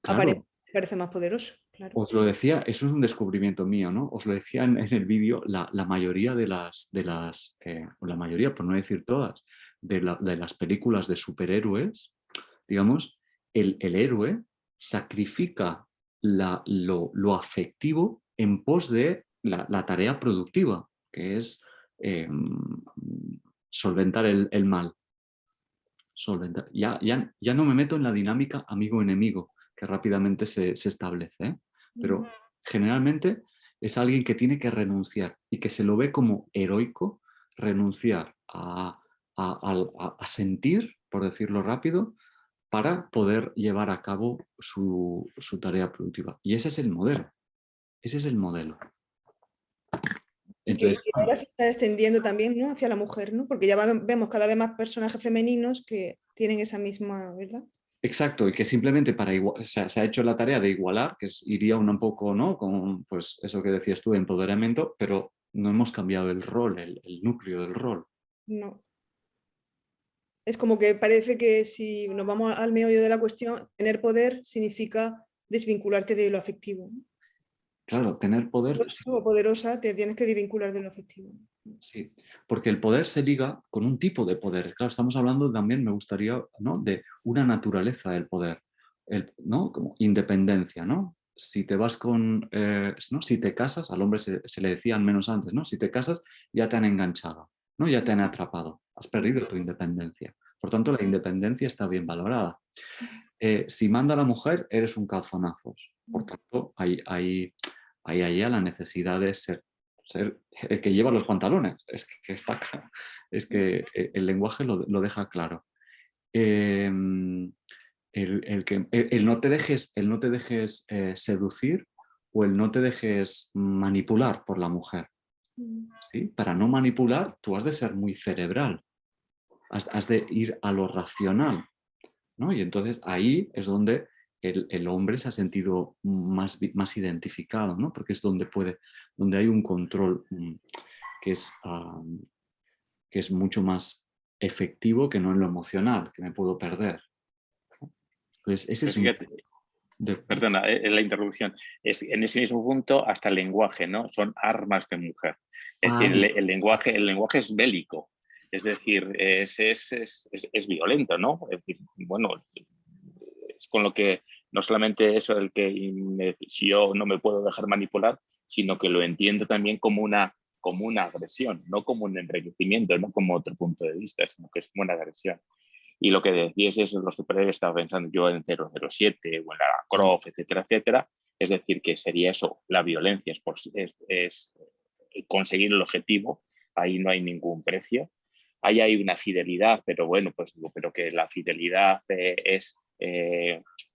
claro, parece más poderoso. Claro. os lo decía, eso es un descubrimiento mío, ¿no? Os lo decía en el vídeo, la mayoría o la mayoría, por no decir todas, de las películas de superhéroes, digamos, el héroe sacrifica lo afectivo en pos de la tarea productiva, que es solventar el mal. Ya no me meto en la dinámica amigo-enemigo, que rápidamente se establece, ¿eh? Pero generalmente es alguien que tiene que renunciar y que se lo ve como heroico renunciar a sentir, por decirlo rápido, para poder llevar a cabo su tarea productiva. Y ese es el modelo. Ese es el modelo. Y que Entonces, ahora se está extendiendo también, ¿no? Hacia la mujer, ¿no? Porque ya vemos cada vez más personajes femeninos que tienen esa misma, ¿verdad? exacto, y que simplemente se ha hecho la tarea de igualar, que iría un poco, ¿no? Con pues, eso que decías tú, empoderamiento, pero no hemos cambiado el rol, el núcleo del rol. No. Es como que parece que si nos vamos al meollo de la cuestión, tener poder significa desvincularte de lo afectivo, ¿no? Claro, tener poder, Poderoso o poderosa, te tienes que desvincular de lo afectivo. sí, porque el poder se liga con un tipo de poder. Claro, estamos hablando también, me gustaría, ¿no? De una naturaleza del poder, ¿no? Como independencia, ¿no? Si te vas ¿no? Si te casas, al hombre se le decía al menos antes, ¿no? Si te casas, ya te han enganchado, ¿no? Ya te han atrapado, has perdido tu independencia. Por tanto, la independencia está bien valorada. Si manda la mujer, eres un calzonazos. Por tanto, hay ya la necesidad de ser el que lleva los pantalones. Es que está claro. Es que el lenguaje lo deja claro. Eh, el no te dejes seducir o el no te dejes manipular por la mujer. ¿Sí? Para no manipular, tú has de ser muy cerebral. Has de ir a lo racional, ¿no? Y entonces ahí es donde el hombre se ha sentido más identificado, ¿no? Porque es donde hay un control que es mucho más efectivo que no en lo emocional, que me puedo perder. Entonces, ese es un... Fíjate, perdona, la interrupción. Es, en ese mismo punto, hasta el lenguaje, ¿no? Son armas de mujer. Es decir, el lenguaje es bélico. Es decir, es violento, ¿no? Es decir, bueno, es con lo que no solamente eso del que si yo no me puedo dejar manipular, sino que lo entiendo también como una agresión, no como un enriquecimiento, no como otro punto de vista, sino que es como una agresión. Y lo que decías es los superhéroes, estaba pensando yo en 007 o en Lara Croft, etcétera, etcétera. Es decir, que sería eso, la violencia es conseguir el objetivo, ahí no hay ningún precio. Ahí hay una fidelidad, pero bueno, pues pero que la fidelidad es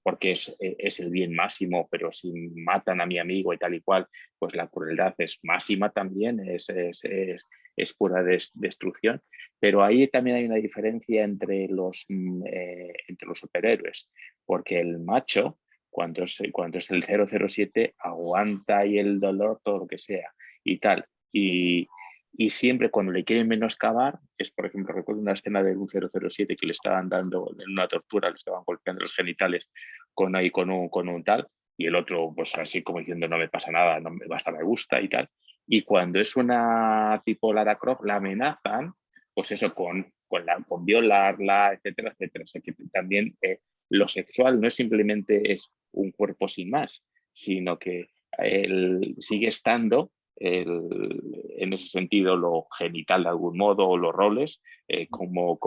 porque es el bien máximo, pero si matan a mi amigo y tal y cual, pues la crueldad es máxima también, es pura destrucción. Pero ahí también hay una diferencia entre los superhéroes, porque el macho, cuando es el 007, aguanta ahí el dolor, todo lo que sea y tal. Y siempre cuando le quieren menoscabar, es por ejemplo, recuerdo una escena de un 007 que le estaban dando en una tortura, le estaban golpeando los genitales con un tal, y el otro pues así como diciendo no me pasa nada, no me basta, me gusta y tal. Y cuando es una tipo Lara Croft, la amenazan, pues eso, con violarla, etcétera, etcétera. O sea que también lo sexual no es simplemente es un cuerpo sin más, sino que sigue estando en ese sentido lo genital de algún modo o los roles como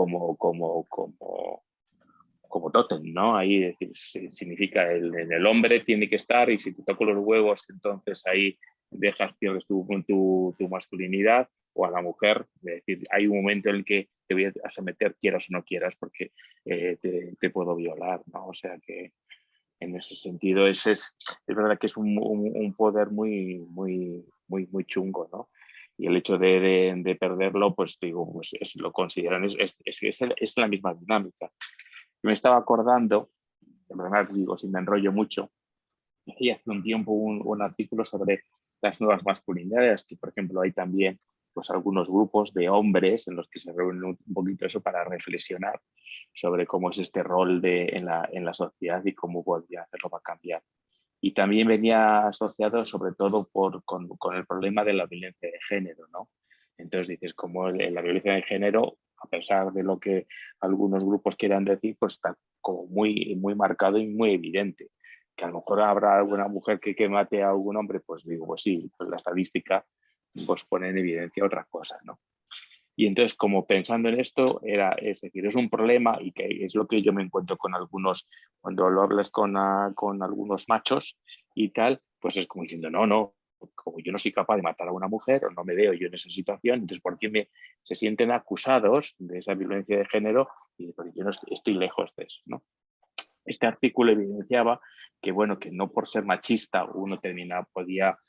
tótem, ¿no? Ahí es decir, significa en el hombre tiene que estar y si te toco los huevos entonces ahí pierdes tu masculinidad, o a la mujer, es decir, hay un momento en el que te voy a someter quieras o no quieras porque te puedo violar, ¿no? O sea que en ese sentido es verdad que es un poder muy, muy, muy, muy chungo, ¿no? Y el hecho de perderlo, pues digo, pues lo consideran, es la misma dinámica. Me estaba acordando, de verdad digo, si me enrollo mucho, y hace un tiempo un artículo sobre las nuevas masculinidades, que por ejemplo hay también pues algunos grupos de hombres en los que se reúnen un poquito eso para reflexionar sobre cómo es este rol en la sociedad y cómo podría hacerlo para cambiar. Y también venía asociado sobre todo con el problema de la violencia de género, ¿no? Entonces dices, como la violencia de género, a pesar de lo que algunos grupos quieran decir, pues está como muy, muy marcado y muy evidente. Que a lo mejor habrá alguna mujer que mate a algún hombre, pues digo, pues sí, pues la estadística pues pone en evidencia otras cosas, ¿no? Y entonces, como pensando en esto, es decir, es un problema y que es lo que yo me encuentro con algunos, cuando lo hablas con algunos machos y tal, pues es como diciendo, no, como yo no soy capaz de matar a una mujer o no me veo yo en esa situación, entonces, ¿por qué se sienten acusados de esa violencia de género? Y porque yo no estoy lejos de eso, ¿no? Este artículo evidenciaba que, bueno, que no por ser machista uno podía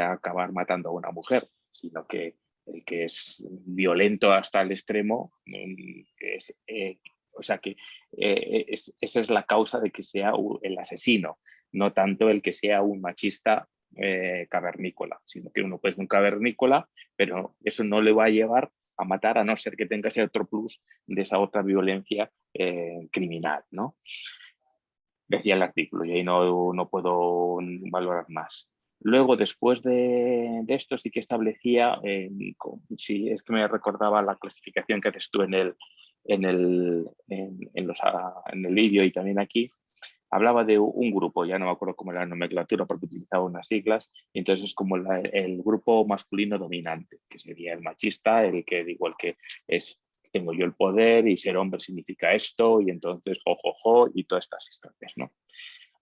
acabar matando a una mujer, sino que el que es violento hasta el extremo, o sea que esa es la causa de que sea el asesino, no tanto el que sea un machista cavernícola, sino que uno puede ser un cavernícola, pero eso no le va a llevar a matar a no ser que tenga ese otro plus de esa otra violencia criminal, ¿no? Decía el artículo y ahí no puedo valorar más. Luego, después de esto, sí que establecía, sí, es que me recordaba la clasificación que haces tú en el vídeo y también aquí, hablaba de un grupo, ya no me acuerdo cómo era la nomenclatura porque utilizaba unas siglas, y entonces es como el grupo masculino dominante, que sería el machista, el que es tengo yo el poder y ser hombre significa esto y entonces jojojo y todas estas historias, ¿no?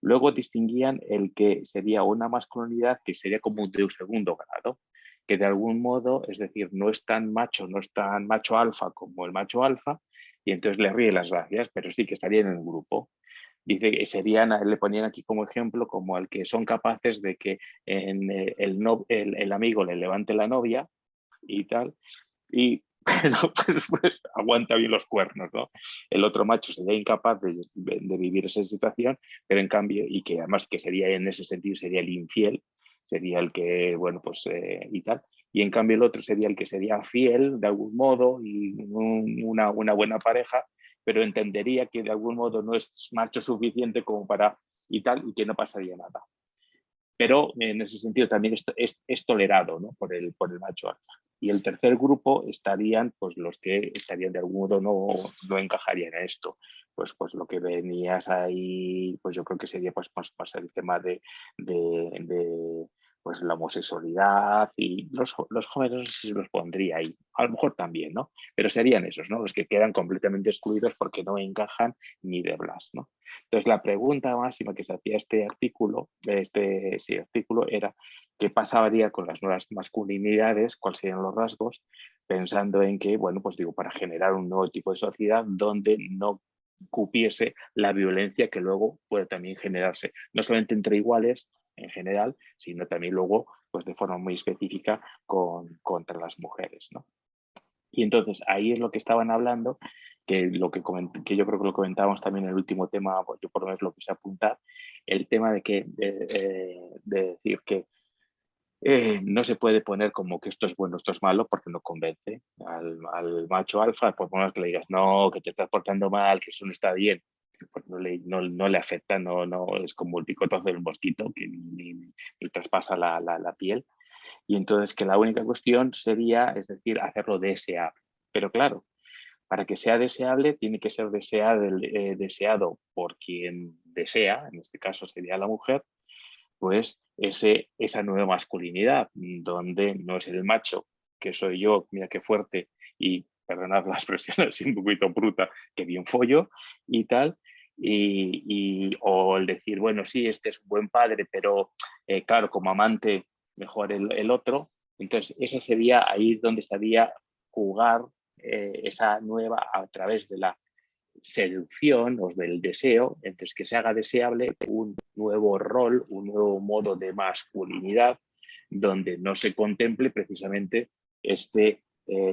Luego distinguían el que sería una masculinidad que sería como de un segundo grado, que de algún modo, es decir, no es tan macho alfa como el macho alfa y entonces le ríe las gracias, pero sí que estaría en el grupo. Dice que le ponían aquí como ejemplo como el que son capaces de que el amigo le levante la novia y tal, y pues aguanta bien los cuernos, ¿no? El otro macho sería incapaz de vivir esa situación, pero en cambio, y que además que sería en ese sentido, sería el infiel, sería el que, bueno, pues y tal, y en cambio el otro sería el que sería fiel de algún modo y una buena pareja, pero entendería que de algún modo no es macho suficiente como para y tal, y que no pasaría nada. Pero en ese sentido también es tolerado, ¿no? por el macho alfa. Y el tercer grupo estarían pues los que estarían de algún modo no encajarían en esto. Pues lo que venías ahí, pues yo creo que sería pues el tema de pues la homosexualidad y los jóvenes no sé si los pondría ahí, a lo mejor también, ¿no? Pero serían esos, ¿no? Los que quedan completamente excluidos porque no encajan ni de blas, ¿no? Entonces la pregunta máxima que se hacía este artículo era qué pasaría con las nuevas masculinidades, cuáles serían los rasgos, pensando en que, bueno, pues digo, para generar un nuevo tipo de sociedad donde no cupiese la violencia que luego puede también generarse, no solamente entre iguales en general, sino también luego pues de forma muy específica contra las mujeres, ¿no? Y entonces ahí es lo que estaban hablando, que yo creo que lo comentábamos también en el último tema, pues yo por lo menos lo quise apuntar, el tema de decir que no se puede poner como que esto es bueno, esto es malo, porque no convence al macho alfa, por menos que le digas, no, que te estás portando mal, que eso no está bien, pues no le afecta, no es como el picotazo del mosquito que ni traspasa la piel. Y entonces que la única cuestión sería, es decir, hacerlo deseable. Pero claro, para que sea deseable tiene que ser deseado por quien desea, en este caso sería la mujer, pues esa nueva masculinidad, donde no es el macho, que soy yo, mira qué fuerte, y perdonad la expresión así un poquito bruta, que bien follo y tal, o el decir, bueno, sí, este es un buen padre, pero claro, como amante, mejor el otro. Entonces, esa sería ahí donde estaría jugar esa nueva a través de la seducción o del deseo, entonces que se haga deseable un nuevo rol, un nuevo modo de masculinidad, donde no se contemple precisamente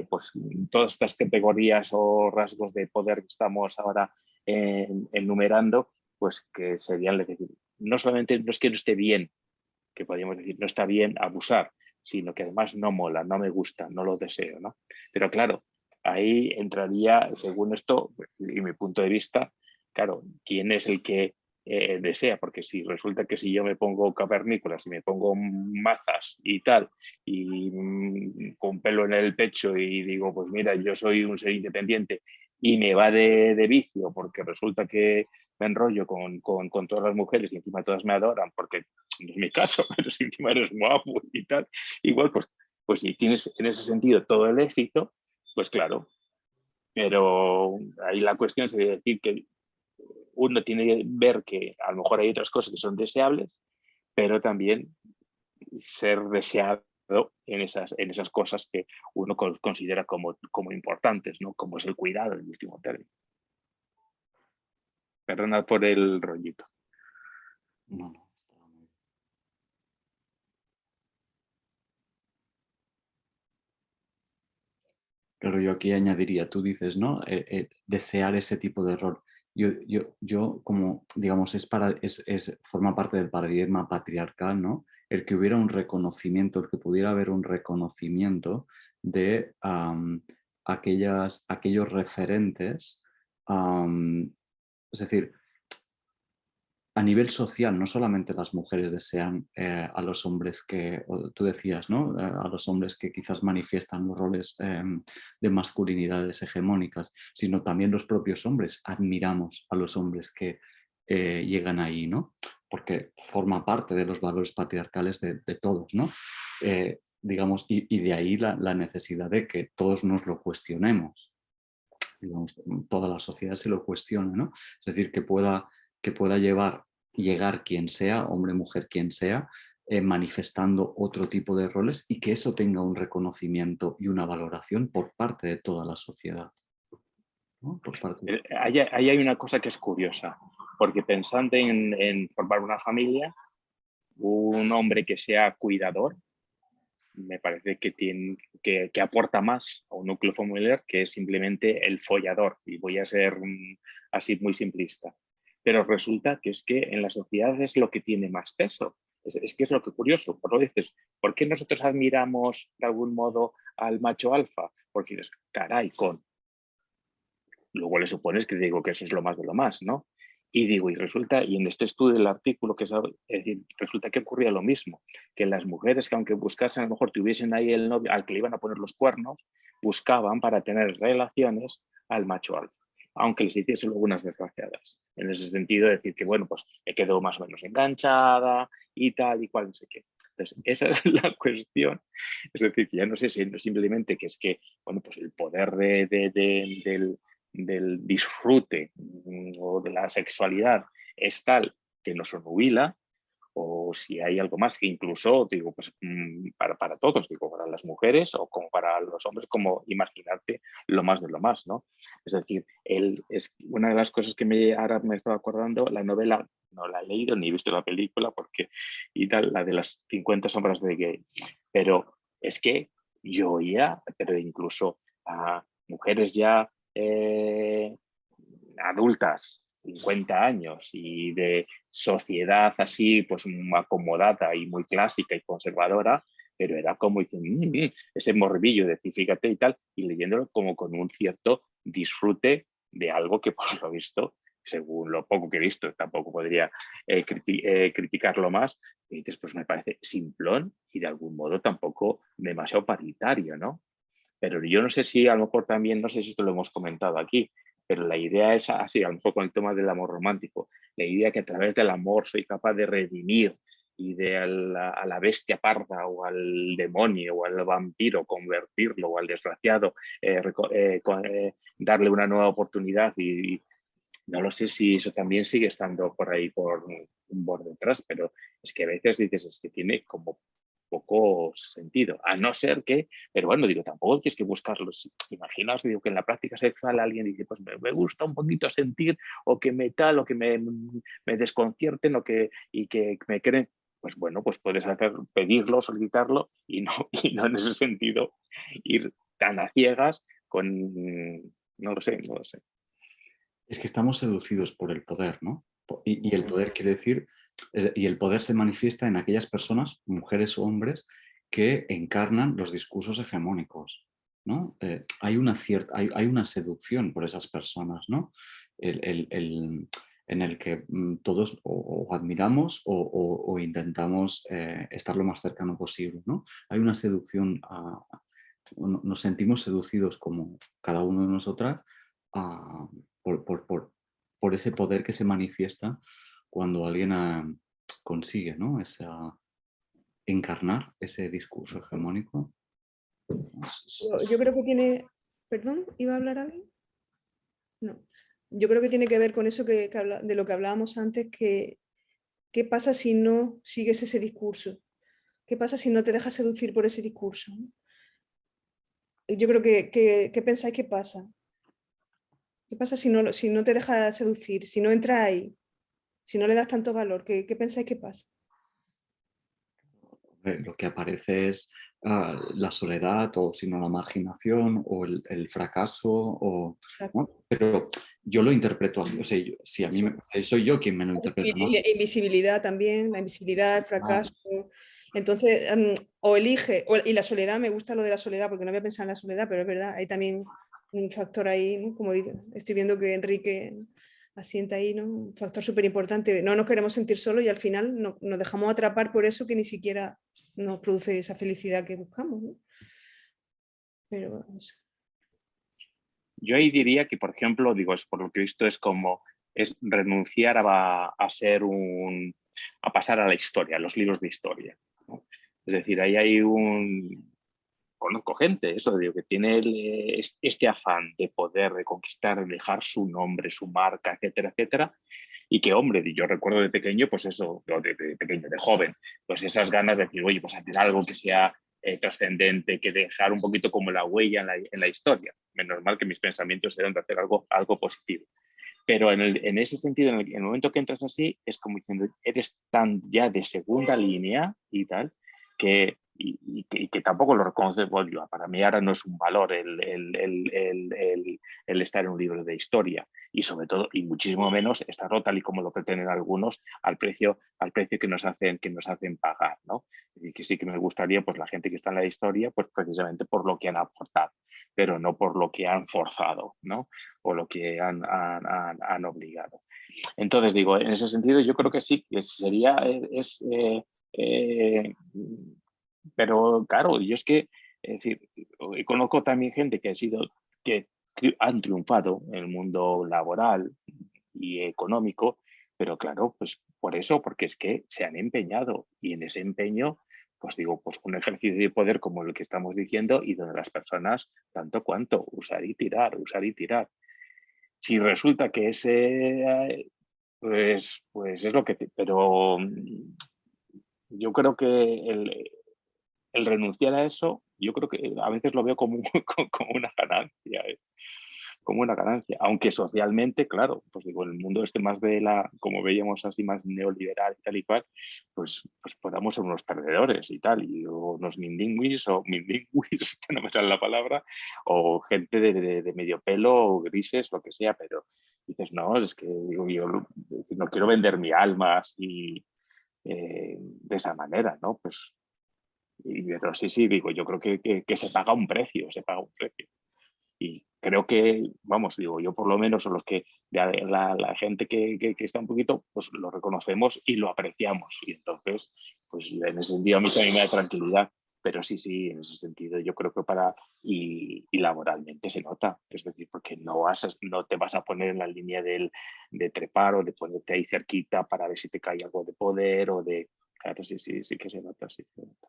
pues, todas estas categorías o rasgos de poder que estamos ahora enumerando, pues que serían, es decir, no solamente no es que no esté bien, que podríamos decir no está bien abusar, sino que además no mola, no me gusta, no lo deseo, ¿no? Pero claro, ahí entraría, según esto, y mi punto de vista, claro, ¿quién es el que desea? Porque si resulta que si yo me pongo cavernícolas y me pongo mazas y tal, y con pelo en el pecho y digo, pues mira, yo soy un ser independiente y me va de vicio porque resulta que me enrollo con todas las mujeres y encima todas me adoran porque no es mi caso, pero si encima eres guapo y tal, igual pues si tienes en ese sentido todo el éxito, pues claro, pero ahí la cuestión sería decir que uno tiene que ver que a lo mejor hay otras cosas que son deseables, pero también ser deseado en esas cosas que uno considera como importantes, ¿no? Como es el cuidado en último término. Perdonad por el rollito. No, no, está muy bien. Claro, yo aquí añadiría, tú dices, ¿no? Desear ese tipo de rol. Yo como, digamos, forma parte del paradigma patriarcal, ¿no? El que hubiera un reconocimiento, el que pudiera haber un reconocimiento de aquellos referentes, es decir, a nivel social, no solamente las mujeres desean a los hombres tú decías, ¿no? A los hombres que quizás manifiestan los roles de masculinidades hegemónicas, sino también los propios hombres admiramos a los hombres que llegan ahí, ¿no? Porque forma parte de los valores patriarcales de todos, ¿no? Digamos, y de ahí la necesidad de que todos nos lo cuestionemos. Digamos, toda la sociedad se lo cuestione, ¿no? Es decir, que pueda llegar quien sea, hombre, mujer, quien sea, manifestando otro tipo de roles y que eso tenga un reconocimiento y una valoración por parte de toda la sociedad, ¿no? Ahí hay una cosa que es curiosa, porque pensando en formar una familia, un hombre que sea cuidador, me parece que aporta más a un núcleo familiar que es simplemente el follador, y voy a ser así muy simplista. Pero resulta que es que en la sociedad es lo que tiene más peso. Es que es lo que es curioso. Por lo dices, ¿por qué nosotros admiramos de algún modo al macho alfa? Porque dices, caray, luego le supones que digo que eso es lo más de lo más, ¿no? Y digo, y en este estudio del artículo, es decir, resulta que ocurría lo mismo, que las mujeres que aunque buscasen, a lo mejor tuviesen ahí el novio al que le iban a poner los cuernos, buscaban para tener relaciones al macho alfa, aunque les hiciesen algunas desgraciadas. En ese sentido, decir que, bueno, pues me quedo más o menos enganchada y tal y cual, no sé qué. Entonces, esa es la cuestión. Es decir, que ya no sé si simplemente que es que, bueno, pues el poder del disfrute o de la sexualidad es tal que nos obnubila, o si hay algo más que incluso, digo, pues para todos, digo, para las mujeres o como para los hombres, como imaginarte lo más de lo más, ¿no? Es decir, es una de las cosas que ahora me estaba acordando, la novela, no la he leído ni he visto la película, porque, y tal, la de las 50 sombras de Grey, pero es que yo oía, pero incluso a mujeres ya adultas, 50 años y de sociedad así, pues acomodada y muy clásica y conservadora, pero era como diciendo, ese morbillo de decir, fíjate y tal, y leyéndolo como con un cierto disfrute de algo que por lo visto, según lo poco que he visto, tampoco podría criticarlo más, y después me parece simplón y de algún modo tampoco demasiado paritario, ¿no? Pero yo no sé si a lo mejor también, no sé si esto lo hemos comentado aquí, pero la idea es así, a lo mejor con el tema del amor romántico, la idea que a través del amor soy capaz de redimir y de a la bestia parda o al demonio o al vampiro convertirlo o al desgraciado darle una nueva oportunidad y no lo sé si eso también sigue estando por ahí por un borde detrás, pero es que a veces dices, es que tiene como poco sentido, a no ser que, pero bueno, digo, tampoco tienes que buscarlo. Imaginaos, digo, que en la práctica sexual alguien dice, pues me gusta un poquito sentir o que me tal, o que me desconcierten o que, y que me creen, pues bueno, pues puedes pedirlo, solicitarlo y no, y no en ese sentido ir tan a ciegas con, no lo sé, no lo sé. Es que estamos seducidos por el poder, ¿no? Y el poder quiere decir, y el poder se manifiesta en aquellas personas, mujeres o hombres, que encarnan los discursos hegemónicos, ¿no? Hay una seducción por esas personas, ¿no? En el que todos o admiramos o intentamos estar lo más cercano posible, ¿no? Hay una seducción, nos sentimos seducidos como cada uno de nosotras por ese poder que se manifiesta cuando alguien consigue, ¿no? Encarnar ese discurso hegemónico. Yo creo que tiene... ¿Perdón? ¿Iba a hablar alguien? No. Yo creo que tiene que ver con eso de lo que hablábamos antes, que ¿qué pasa si no sigues ese discurso? ¿Qué pasa si no te dejas seducir por ese discurso? Yo creo ¿qué pensáis que pasa? ¿Qué pasa si no te dejas seducir, si no entras ahí, si no le das tanto valor? ¿Qué pensáis que pasa? Lo que aparece es la soledad o si no la marginación o el fracaso. ¿No? Pero yo lo interpreto así, o sea, si a mí soy yo quien me lo interpreta, ¿no? Y invisibilidad también, la invisibilidad, el fracaso. Entonces, o elige, y la soledad, me gusta lo de la soledad, porque no había pensado en la soledad, pero es verdad, hay también un factor ahí, ¿no? Como estoy viendo que Enrique asienta ahí, ¿no? Un factor súper importante. No nos queremos sentir solos y al final nos dejamos atrapar por eso que ni siquiera nos produce esa felicidad que buscamos, ¿no? Pero eso. Yo ahí diría que, por ejemplo, digo, es por lo que he visto, es como es renunciar a ser a pasar a la historia, a los libros de historia, ¿no? Es decir, ahí hay conozco gente, eso digo, que tiene este afán de poder, de conquistar, de dejar su nombre, su marca, etcétera, etcétera, y que, hombre, yo recuerdo de pequeño, pues eso, de pequeño, de joven, pues esas ganas de decir, oye, pues hacer algo que sea trascendente, que dejar un poquito como la huella en la historia. Menos mal que mis pensamientos eran de hacer algo positivo. Pero en ese sentido, en el momento que entras así, es como diciendo, eres tan ya de segunda línea y tal, que tampoco lo reconoces. Bueno, para mí ahora no es un valor el estar en un libro de historia y sobre todo, y muchísimo menos, estarlo tal y como lo pretenden algunos al precio que nos hacen pagar, ¿no? Y que sí que me gustaría, pues la gente que está en la historia, pues precisamente por lo que han aportado, pero no por lo que han forzado, ¿no? O lo que han obligado. Entonces, digo, en ese sentido, yo creo que sí, que sería, pero claro, yo es que, es decir, conozco también gente que han triunfado en el mundo laboral y económico, pero claro, pues por eso, porque es que se han empeñado y en ese empeño, pues digo, pues un ejercicio de poder como el que estamos diciendo y donde las personas, tanto cuanto, usar y tirar, usar y tirar. Si resulta que ese, pues es lo que, pero yo creo que el renunciar a eso, yo creo que a veces lo veo como, como una ganancia, como una ganancia, aunque socialmente, claro, pues digo, el mundo este más de como veíamos así, más neoliberal y tal y cual, pues podamos ser unos perdedores y tal, y o unos mindingüis, que no me sale la palabra, o gente de medio pelo, o grises, lo que sea, pero dices, no, es que digo, yo no quiero vender mi alma así de esa manera, ¿no? Pues, pero sí, digo, yo creo que se paga un precio, se paga un precio. Y creo que, vamos, digo, yo por lo menos, son los que la gente que está un poquito, pues lo reconocemos y lo apreciamos. Y entonces, pues en ese sentido a mí también me da tranquilidad. Pero sí, en ese sentido yo creo que y laboralmente se nota. Es decir, porque no te vas a poner en la línea de trepar o de ponerte ahí cerquita para ver si te cae algo de poder o de... Claro, sí que se nota, sí se nota.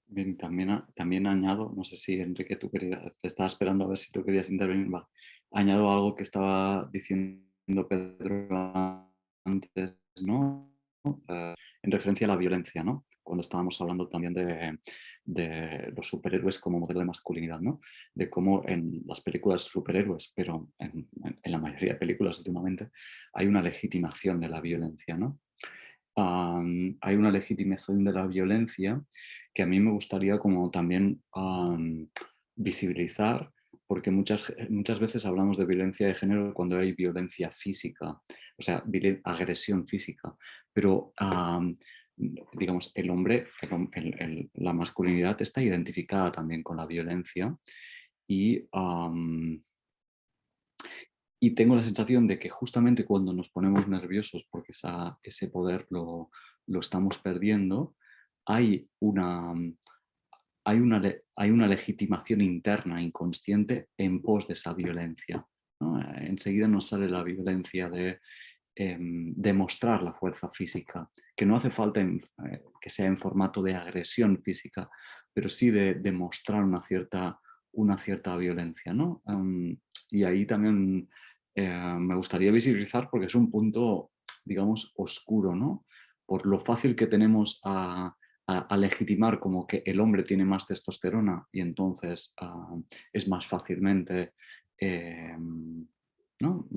Bien, también añado, no sé si Enrique tú querías, te estaba esperando a ver si tú querías intervenir, va. Añado algo que estaba diciendo Pedro antes, ¿no? En referencia a la violencia, ¿no? Cuando estábamos hablando también de los superhéroes como modelo de masculinidad, ¿no? De cómo en las películas superhéroes, pero en la mayoría de películas últimamente, hay una legitimación de la violencia, ¿no? Hay una legitimación de la violencia que a mí me gustaría como también visibilizar, porque muchas veces hablamos de violencia de género cuando hay violencia física, o sea, agresión física, pero digamos, el hombre, la masculinidad está identificada también con la violencia y... y tengo la sensación de que justamente cuando nos ponemos nerviosos porque ese poder lo estamos perdiendo, hay una legitimación interna, inconsciente, en pos de esa violencia, ¿no? Enseguida nos sale la violencia de demostrar la fuerza física, que no hace falta que sea en formato de agresión física, pero sí de demostrar una cierta violencia, ¿no? Y ahí también me gustaría visibilizar porque es un punto, digamos, oscuro, ¿no? Por lo fácil que tenemos a legitimar como que el hombre tiene más testosterona y entonces es más fácilmente ¿no?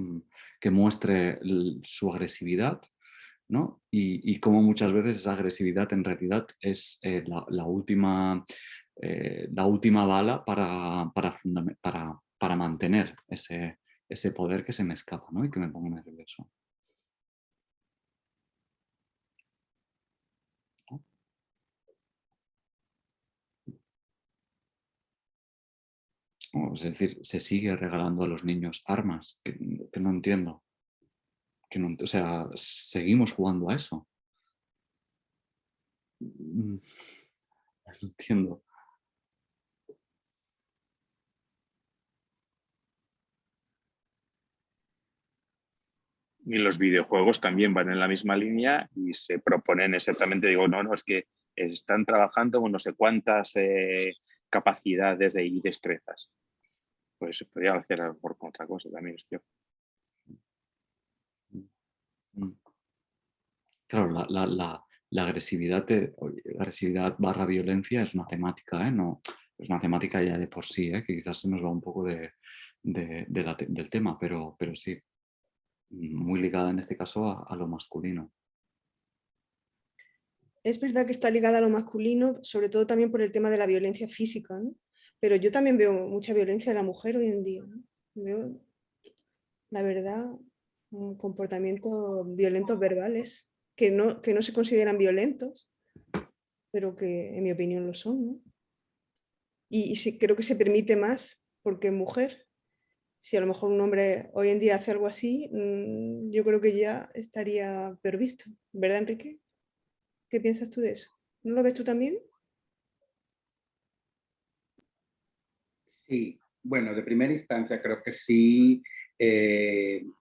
Que muestre su agresividad, ¿no? Y como muchas veces esa agresividad en realidad es la última bala para mantener ese poder que se me escapa, ¿no? Y que me pongo nervioso. Es decir, se sigue regalando a los niños armas, que no entiendo. O sea, seguimos jugando a eso. No entiendo. Y los videojuegos también van en la misma línea y se proponen exactamente, digo, no, es que están trabajando con no sé cuántas capacidades y destrezas. Pues se podría hacer a lo mejor con otra cosa también, es cierto. Claro, la agresividad, agresividad barra violencia es una temática, ¿eh? No, es una temática ya de por sí, ¿eh? Que quizás se nos va un poco del tema, pero sí, muy ligada en este caso a lo masculino. Es verdad que está ligada a lo masculino, sobre todo también por el tema de la violencia física, ¿no? Pero yo también veo mucha violencia en la mujer hoy en día, ¿no? Veo, la verdad, comportamientos violentos verbales que no se consideran violentos, pero que en mi opinión lo son, ¿no? Y sí, creo que se permite más porque mujer. Si a lo mejor un hombre hoy en día hace algo así, yo creo que ya estaría peor visto, ¿verdad, Enrique? ¿Qué piensas tú de eso? ¿No lo ves tú también? Sí, bueno, de primera instancia creo que sí,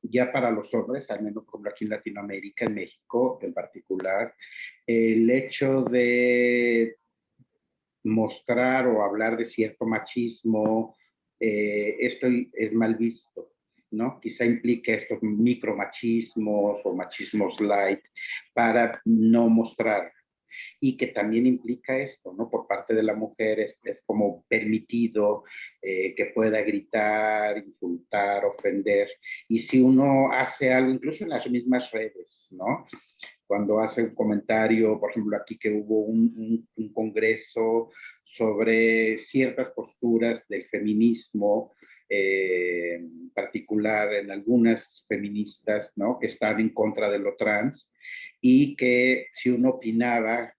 ya para los hombres, al menos como aquí en Latinoamérica, en México en particular, el hecho de mostrar o hablar de cierto machismo, esto es mal visto, ¿no? Quizá implique estos micromachismos o machismos light para no mostrar. Y que también implica esto, ¿no? Por parte de la mujer es como permitido que pueda gritar, insultar, ofender. Y si uno hace algo, incluso en las mismas redes, ¿no? Cuando hace un comentario, por ejemplo, aquí que hubo un congreso sobre ciertas posturas del feminismo, en particular en algunas feministas, ¿no? Que están en contra de lo trans, y que si uno opinaba,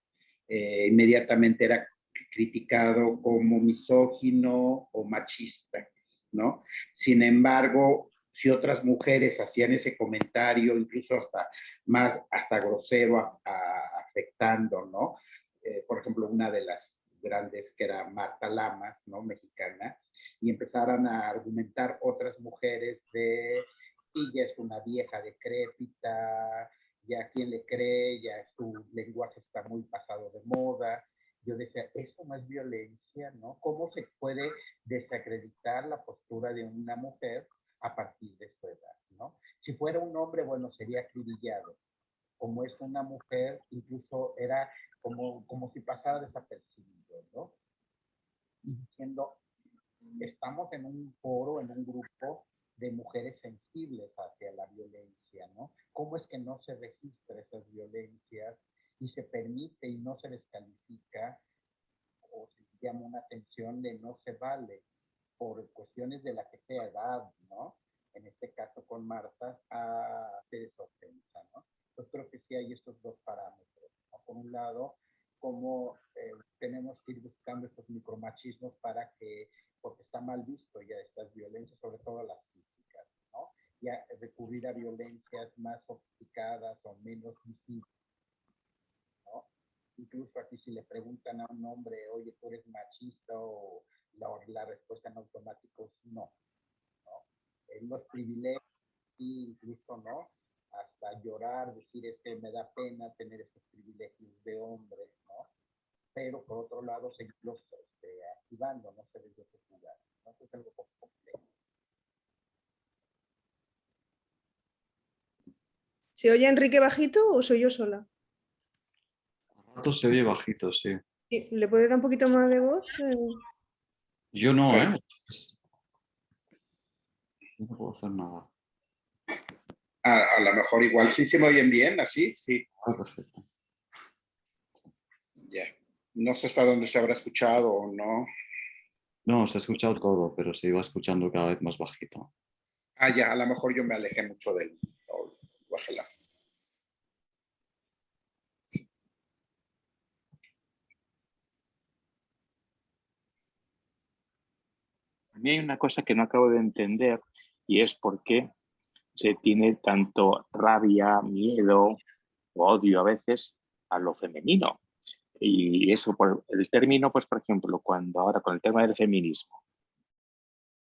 inmediatamente era criticado como misógino o machista, ¿no? Sin embargo, si otras mujeres hacían ese comentario, incluso hasta grosero, afectando, ¿no? Por ejemplo, una de las grandes que era Marta Lamas, ¿no? Mexicana, y empezaron a argumentar otras mujeres de, y ya es una vieja decrépita, ya quien le cree, ya su lenguaje está muy pasado de moda. Yo decía, eso no es violencia, ¿no? ¿Cómo se puede desacreditar la postura de una mujer a partir de su edad, ¿no? Si fuera un hombre, bueno, sería acribillado. Como es una mujer, incluso era como si pasara desapercibido, ¿no? Diciendo, estamos en un foro, en un grupo de mujeres sensibles hacia la violencia, ¿no? ¿Cómo es que no se registra esas violencias y se permite y no se descalifica o se llama una atención de no se vale por cuestiones de la que sea edad, ¿no? En este caso con Marta, a hacer esa ofensa, ¿no? Pues creo que sí hay estos dos parámetros, ¿no? Por un lado, cómo tenemos que ir buscando estos micromachismos para que, porque está mal visto ya estas violencias, sobre todo las físicas, ¿no? Ya recurrir a violencias más sofisticadas o menos visibles, ¿no? Incluso aquí si le preguntan a un hombre, oye, ¿tú eres machista? O la respuesta en automático es no, ¿no? Los privilegios, incluso, ¿no? Hasta llorar, decir, es que me da pena tener estos privilegios de hombre, ¿no? Pero por otro lado, seguirlos activando, no sé desde qué lugar, ¿no? Eso es algo poco complejo. ¿Se oye Enrique bajito o soy yo sola? A ratos se oye bajito, sí. Sí, ¿le puede dar un poquito más de voz? Yo no, Claro. ¿eh? No puedo hacer nada. A lo mejor igual sí se me oyen bien, así, sí. Ah, perfecto. Ya. No sé hasta dónde se habrá escuchado o no. No, se ha escuchado todo, pero se iba escuchando cada vez más bajito. Ah, ya, a lo mejor yo me alejé mucho de él. Bájala. A mí hay una cosa que no acabo de entender y es por qué se tiene tanto rabia, miedo o odio a veces a lo femenino. Y eso, por el término, pues por ejemplo, cuando ahora con el tema del feminismo,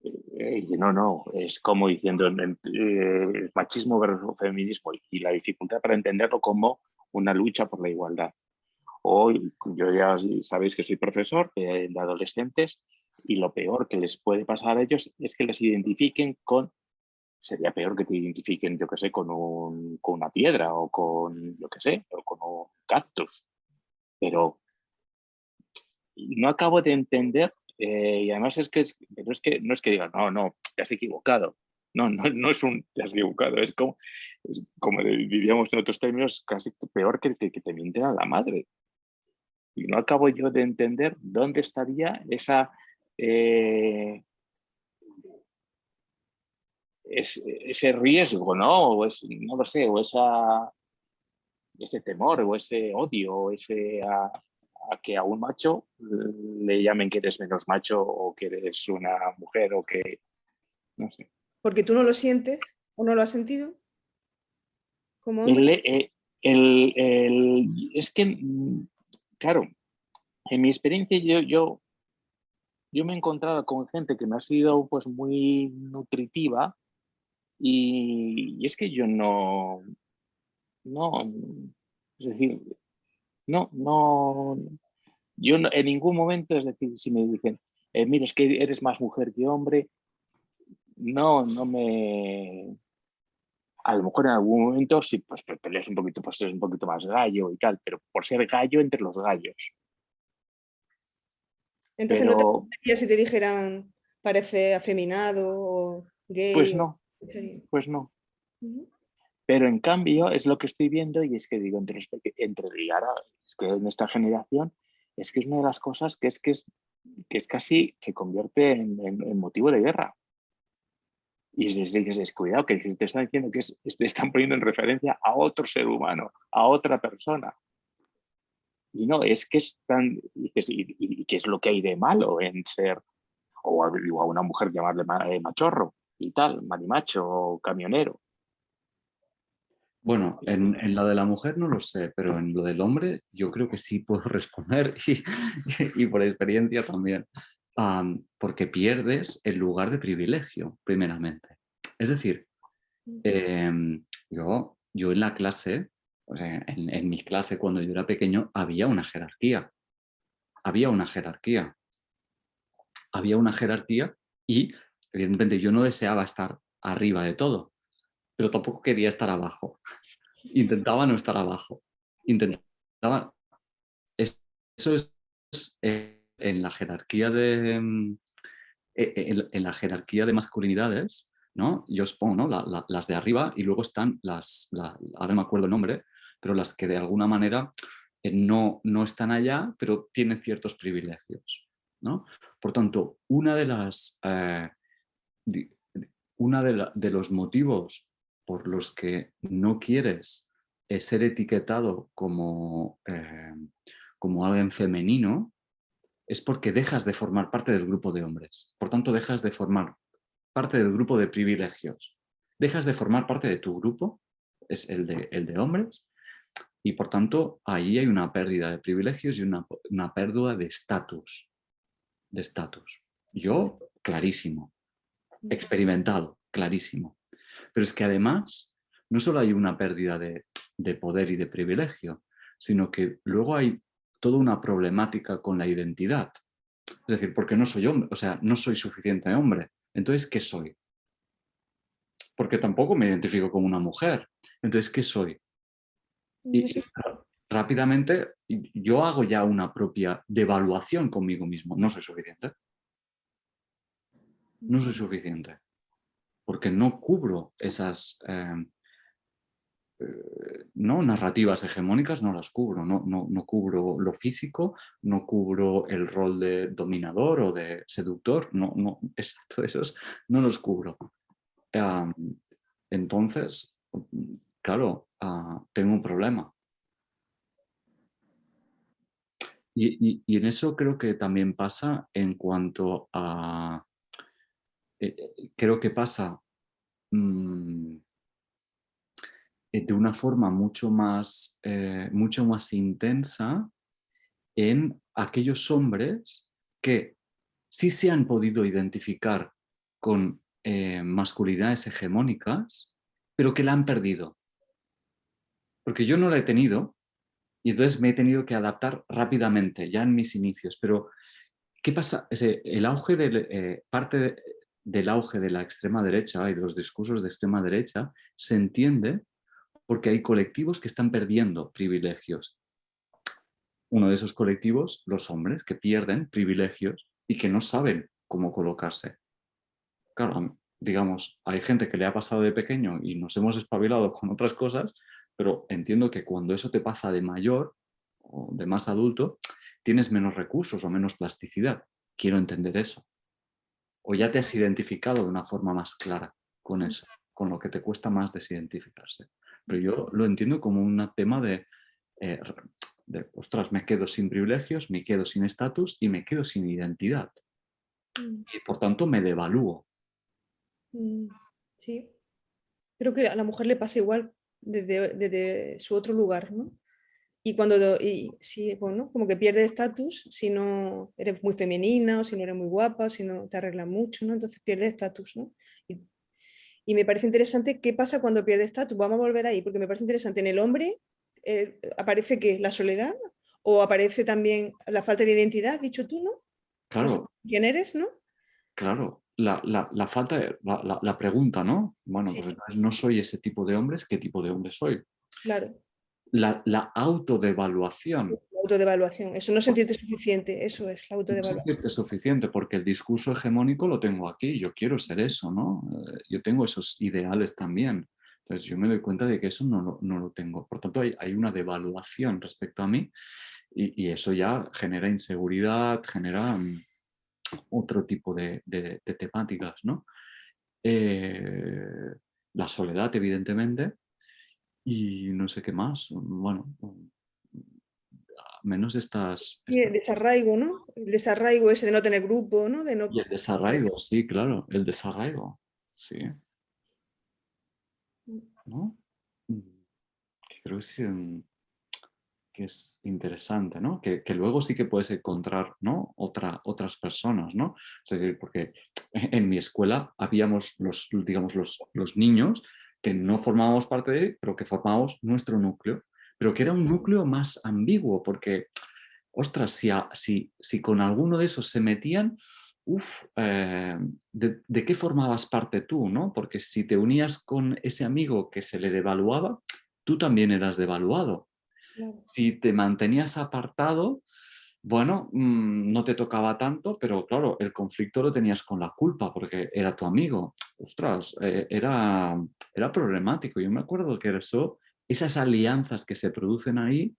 no, es como diciendo machismo versus feminismo y la dificultad para entenderlo como una lucha por la igualdad. Hoy, yo ya sabéis que soy profesor de adolescentes y lo peor que les puede pasar a ellos es que les identifiquen con, sería peor que te identifiquen, yo qué sé, con una piedra o con, yo qué sé, o con un cactus. Pero no acabo de entender, y además pero es que no es que digan, no, te has equivocado. No es un te has equivocado, es como diríamos en otros términos, casi peor que te mienten a la madre. Y no acabo yo de entender dónde estaría ese riesgo, ¿no? No lo sé, o ese temor, o ese odio, o a que a un macho le llamen que eres menos macho, o que eres una mujer, o que, no sé. Porque tú no lo sientes o no lo has sentido como hombre. Es que, claro, en mi experiencia yo me he encontrado con gente que me ha sido pues muy nutritiva y es que yo no, es decir, No, no, yo en ningún momento, es decir, si me dicen, mira, es que eres más mujer que hombre, no me... A lo mejor en algún momento sí, pues peleas un poquito, pues eres un poquito más gallo y tal, pero por ser gallo entre los gallos. Entonces no te Pero, gustaría si te dijeran parece afeminado o pues gay. no, Estaría- pues no. Ujú. Pero en cambio es lo que estoy viendo y es que digo, y ahora, es que en esta generación es que es una de las cosas que es casi, se convierte en motivo de guerra. Y es cuidado, que te están diciendo que te están poniendo en referencia a otro ser humano, a otra persona. Y no, es que es tan, y qué es lo que hay de malo en ser, o a una mujer llamarle machorro y tal, marimacho o camionero. Bueno, en la de la mujer no lo sé, pero en lo del hombre yo creo que sí puedo responder y por experiencia también. Porque pierdes el lugar de privilegio, primeramente. Es decir, yo en la clase, o sea, en mi clase cuando yo era pequeño, había una jerarquía. Había una jerarquía. Había una jerarquía y evidentemente yo no deseaba estar arriba de todo, pero tampoco quería estar abajo. Intentaba no estar abajo. Intentaba... Eso es en la jerarquía de... en la jerarquía de masculinidades, ¿no? Yo os pongo, ¿no? Las de arriba y luego están ahora no me acuerdo el nombre, pero las que de alguna manera no están allá, pero tienen ciertos privilegios, ¿no? Por tanto, de los motivos por los que no quieres ser etiquetado como alguien femenino es porque dejas de formar parte del grupo de hombres. Por tanto, dejas de formar parte del grupo de privilegios. Dejas de formar parte de tu grupo, es el de hombres, y por tanto ahí hay una pérdida de privilegios y una pérdida de estatus. De estatus. Yo, clarísimo. Experimentado, clarísimo. Pero es que además, no solo hay una pérdida de poder y de privilegio, sino que luego hay toda una problemática con la identidad. Es decir, porque no soy hombre, o sea, no soy suficiente hombre. Entonces, ¿qué soy? Porque tampoco me identifico como una mujer. Entonces, ¿qué soy? Y rápidamente yo hago ya una propia devaluación conmigo mismo. No soy suficiente. No soy suficiente. Porque no cubro esas no narrativas hegemónicas, no las cubro. No cubro lo físico, no cubro el rol de dominador o de seductor. Exacto, esos no los cubro. Entonces, claro, tengo un problema. Y en eso creo que también pasa en cuanto a... creo que pasa mm, de una forma mucho más intensa en aquellos hombres que sí se han podido identificar con masculinidades hegemónicas, pero que la han perdido. Porque yo no la he tenido y entonces me he tenido que adaptar rápidamente, ya en mis inicios. Pero, ¿qué pasa? El auge del auge de la extrema derecha y de los discursos de extrema derecha se entiende porque hay colectivos que están perdiendo privilegios. Uno de esos colectivos, los hombres, que pierden privilegios y que no saben cómo colocarse. Claro, digamos, hay gente que le ha pasado de pequeño y nos hemos espabilado con otras cosas, pero entiendo que cuando eso te pasa de mayor o de más adulto, tienes menos recursos o menos plasticidad. Quiero entender eso. O ya te has identificado de una forma más clara con eso, con lo que te cuesta más desidentificarse. Pero yo lo entiendo como un tema eh, ostras, me quedo sin privilegios, me quedo sin estatus y me quedo sin identidad. Y por tanto me devalúo. Sí, creo que a la mujer le pasa igual desde su otro lugar, ¿no? Y cuando sí, bueno, como que pierde estatus si no eres muy femenina o si no eres muy guapa, si no te arreglas mucho, ¿no? Entonces pierde estatus, ¿no? Y, y me parece interesante qué pasa cuando pierde estatus. Vamos a volver ahí, porque me parece interesante. En el hombre aparece que la soledad o aparece también la falta de identidad, dicho tú, ¿no? No sé Claro, quién eres, ¿no? claro. La falta, la pregunta, ¿no? Bueno, Sí, pues entonces no soy ese tipo de hombres, ¿qué tipo de hombre soy? claro. La autodevaluación. La autodevaluación. Eso no sentirte suficiente, eso es la No autodevaluación. sentirte suficiente porque el discurso hegemónico lo tengo aquí, yo quiero ser eso, ¿no? Yo tengo esos ideales también. Entonces yo me doy cuenta de que eso no lo tengo. Por tanto, hay una devaluación respecto a mí y eso ya genera inseguridad, genera otro tipo de temáticas, ¿no? Eh, la soledad, evidentemente, y no sé qué más. Bueno, menos Y el desarraigo, ¿no? El desarraigo ese de no tener grupo, ¿no? De no... Y el desarraigo, sí, claro, el desarraigo, sí, ¿no? Que creo que, sí, que es interesante, ¿no? Que luego sí que puedes encontrar, ¿no? Otras personas, ¿no? Es decir, porque en mi escuela habíamos digamos, los niños que no formábamos parte de él, pero que formábamos nuestro núcleo, pero que era un núcleo más ambiguo, porque, ostras, si con alguno de esos se metían, uff, ¿de qué formabas parte tú, no? Porque si te unías con ese amigo que se le devaluaba, tú también eras devaluado. Claro. Si te mantenías apartado, bueno, no te tocaba tanto, pero claro, el conflicto lo tenías con la culpa porque era tu amigo. Ostras, era problemático. Yo me acuerdo que esas alianzas que se producen ahí,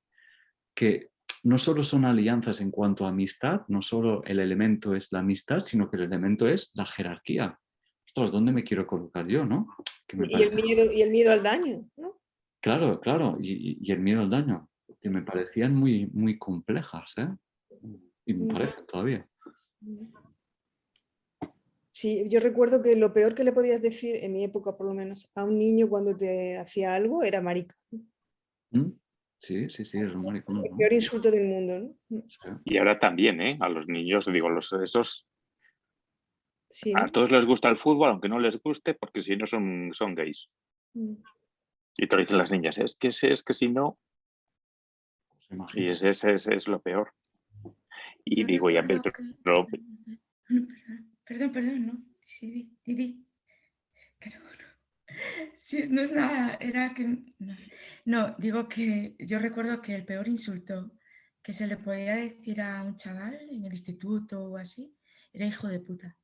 que no solo son alianzas en cuanto a amistad, no solo el elemento es la amistad, sino que el elemento es la jerarquía. Ostras, ¿dónde me quiero colocar yo, no? Que me parece... Y el miedo al daño, ¿no? Claro, claro, y el miedo al daño, que me parecían muy, muy complejas, ¿eh? Y me parecen todavía. Sí, yo recuerdo que lo peor que le podías decir, en mi época por lo menos, a un niño cuando te hacía algo era marica. ¿Mm? Sí, sí, sí, es un maricón, El ¿no? peor insulto del mundo, ¿no? Sí. Y ahora también, ¿eh? A los niños, digo, esos, Sí, a ¿no? todos les gusta el fútbol, aunque no les guste, porque si no son gays. Mm. Y te lo dicen las niñas, es que si no, Pues y imagino. es lo peor. Y Yo digo, ya ves, recuerdo que... pero Perdón, no. Sí, di. Pero sí, no es nada, era que... No, digo que yo recuerdo que el peor insulto que se le podía decir a un chaval en el instituto o así era hijo de puta.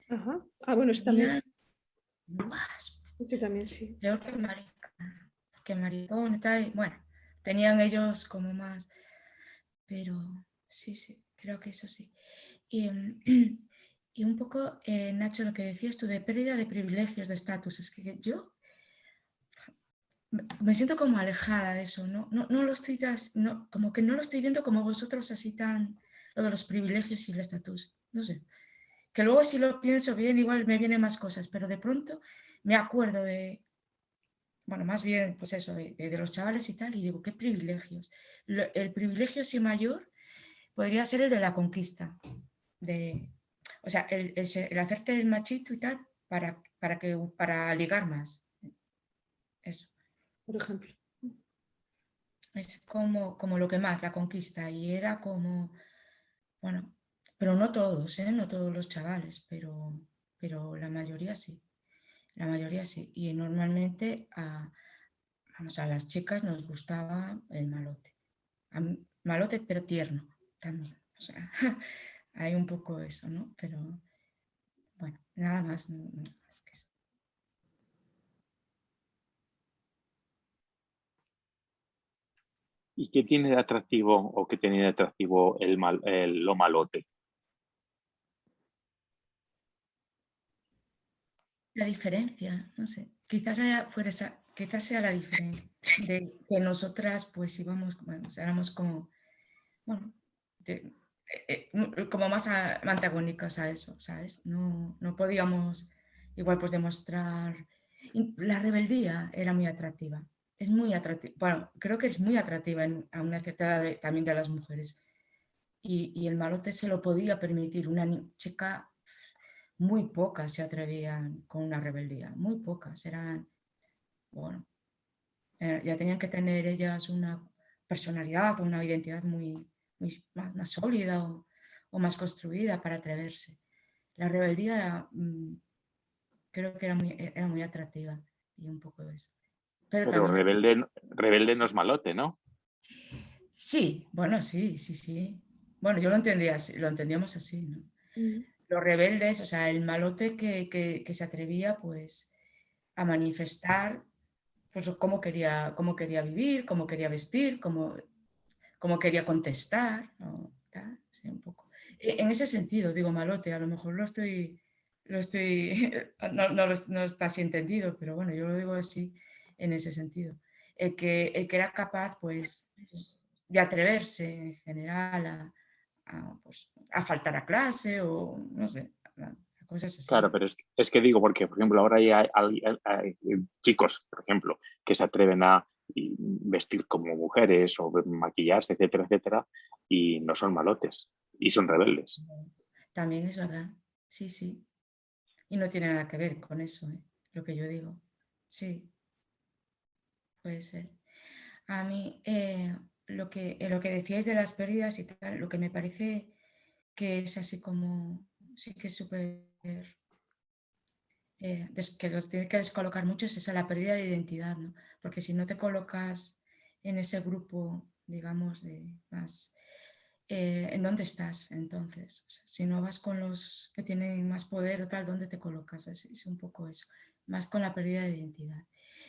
Ajá. Ah, bueno, eso también, Tenía sí. guas, Ese también sí. peor que maricón y tal. Bueno, tenían ellos como más, pero sí, creo que eso sí. Y, y un poco, Nacho, lo que decías tú de pérdida de privilegios, de estatus, es que yo me siento como alejada de eso, no lo estoy, como que no lo estoy viendo como vosotros así tan, lo de los privilegios y el estatus, no sé. Que luego si lo pienso bien, igual me vienen más cosas, pero de pronto me acuerdo de, bueno, más bien, pues eso, de los chavales y tal, y digo, qué privilegios. El privilegio así mayor podría ser el de la conquista, de, o sea, el hacerte el machito y tal para ligar más. Eso. Por ejemplo. Es como lo que más, la conquista. Y era como, bueno, pero no todos, ¿eh? No todos los chavales, pero la mayoría sí. La mayoría sí. Y normalmente vamos, a las chicas nos gustaba el malote. Malote, pero tierno también. O sea, hay un poco eso, ¿no? Pero bueno, nada más, no más que eso. ¿y qué tiene de atractivo o qué tiene de atractivo lo malote? La diferencia, no sé, quizás quizás sea la diferencia de que nosotras pues íbamos, bueno, éramos como, bueno, como más antagónicas a eso, ¿sabes? No podíamos igual pues demostrar, la rebeldía era muy atractiva, es muy atractiva, bueno, creo que es muy atractiva a una cierta edad también de las mujeres y el malote se lo podía permitir, una chica muy pocas se atrevían con una rebeldía, muy pocas, eran, bueno, ya tenían que tener ellas una personalidad o una identidad más sólida o más construida para atreverse. La rebeldía creo que era muy atractiva y un poco de eso. Pero también, rebelde no es malote, ¿no? sí, bueno, sí. Bueno, yo lo entendía así, lo entendíamos así, ¿no? Mm. Los rebeldes, o sea, el malote que se atrevía pues a manifestar pues cómo quería vivir, cómo quería vestir, cómo quería contestar, ¿no? Sí, un poco. En ese sentido, digo malote, a lo mejor no está así entendido, pero bueno, yo lo digo así en ese sentido. El que era capaz, pues, de atreverse en general pues, a faltar a clase o no sé, a cosas así. Claro, pero es que digo, porque, por ejemplo, ahora hay chicos, por ejemplo, que se atreven a vestir como mujeres o maquillarse, etcétera, etcétera, y no son malotes, y son rebeldes. También es verdad, sí. Y no tiene nada que ver con eso, lo que yo digo. Sí, puede ser. A mí, lo que decíais de las pérdidas y tal, lo que me parece que es así como, sí que es súper, que los tiene que descolocar mucho es esa la pérdida de identidad, ¿no? Porque si no te colocas en ese grupo, digamos, de más, ¿en dónde estás entonces? O sea, si no vas con los que tienen más poder o tal, ¿dónde te colocas? Es un poco eso, más con la pérdida de identidad.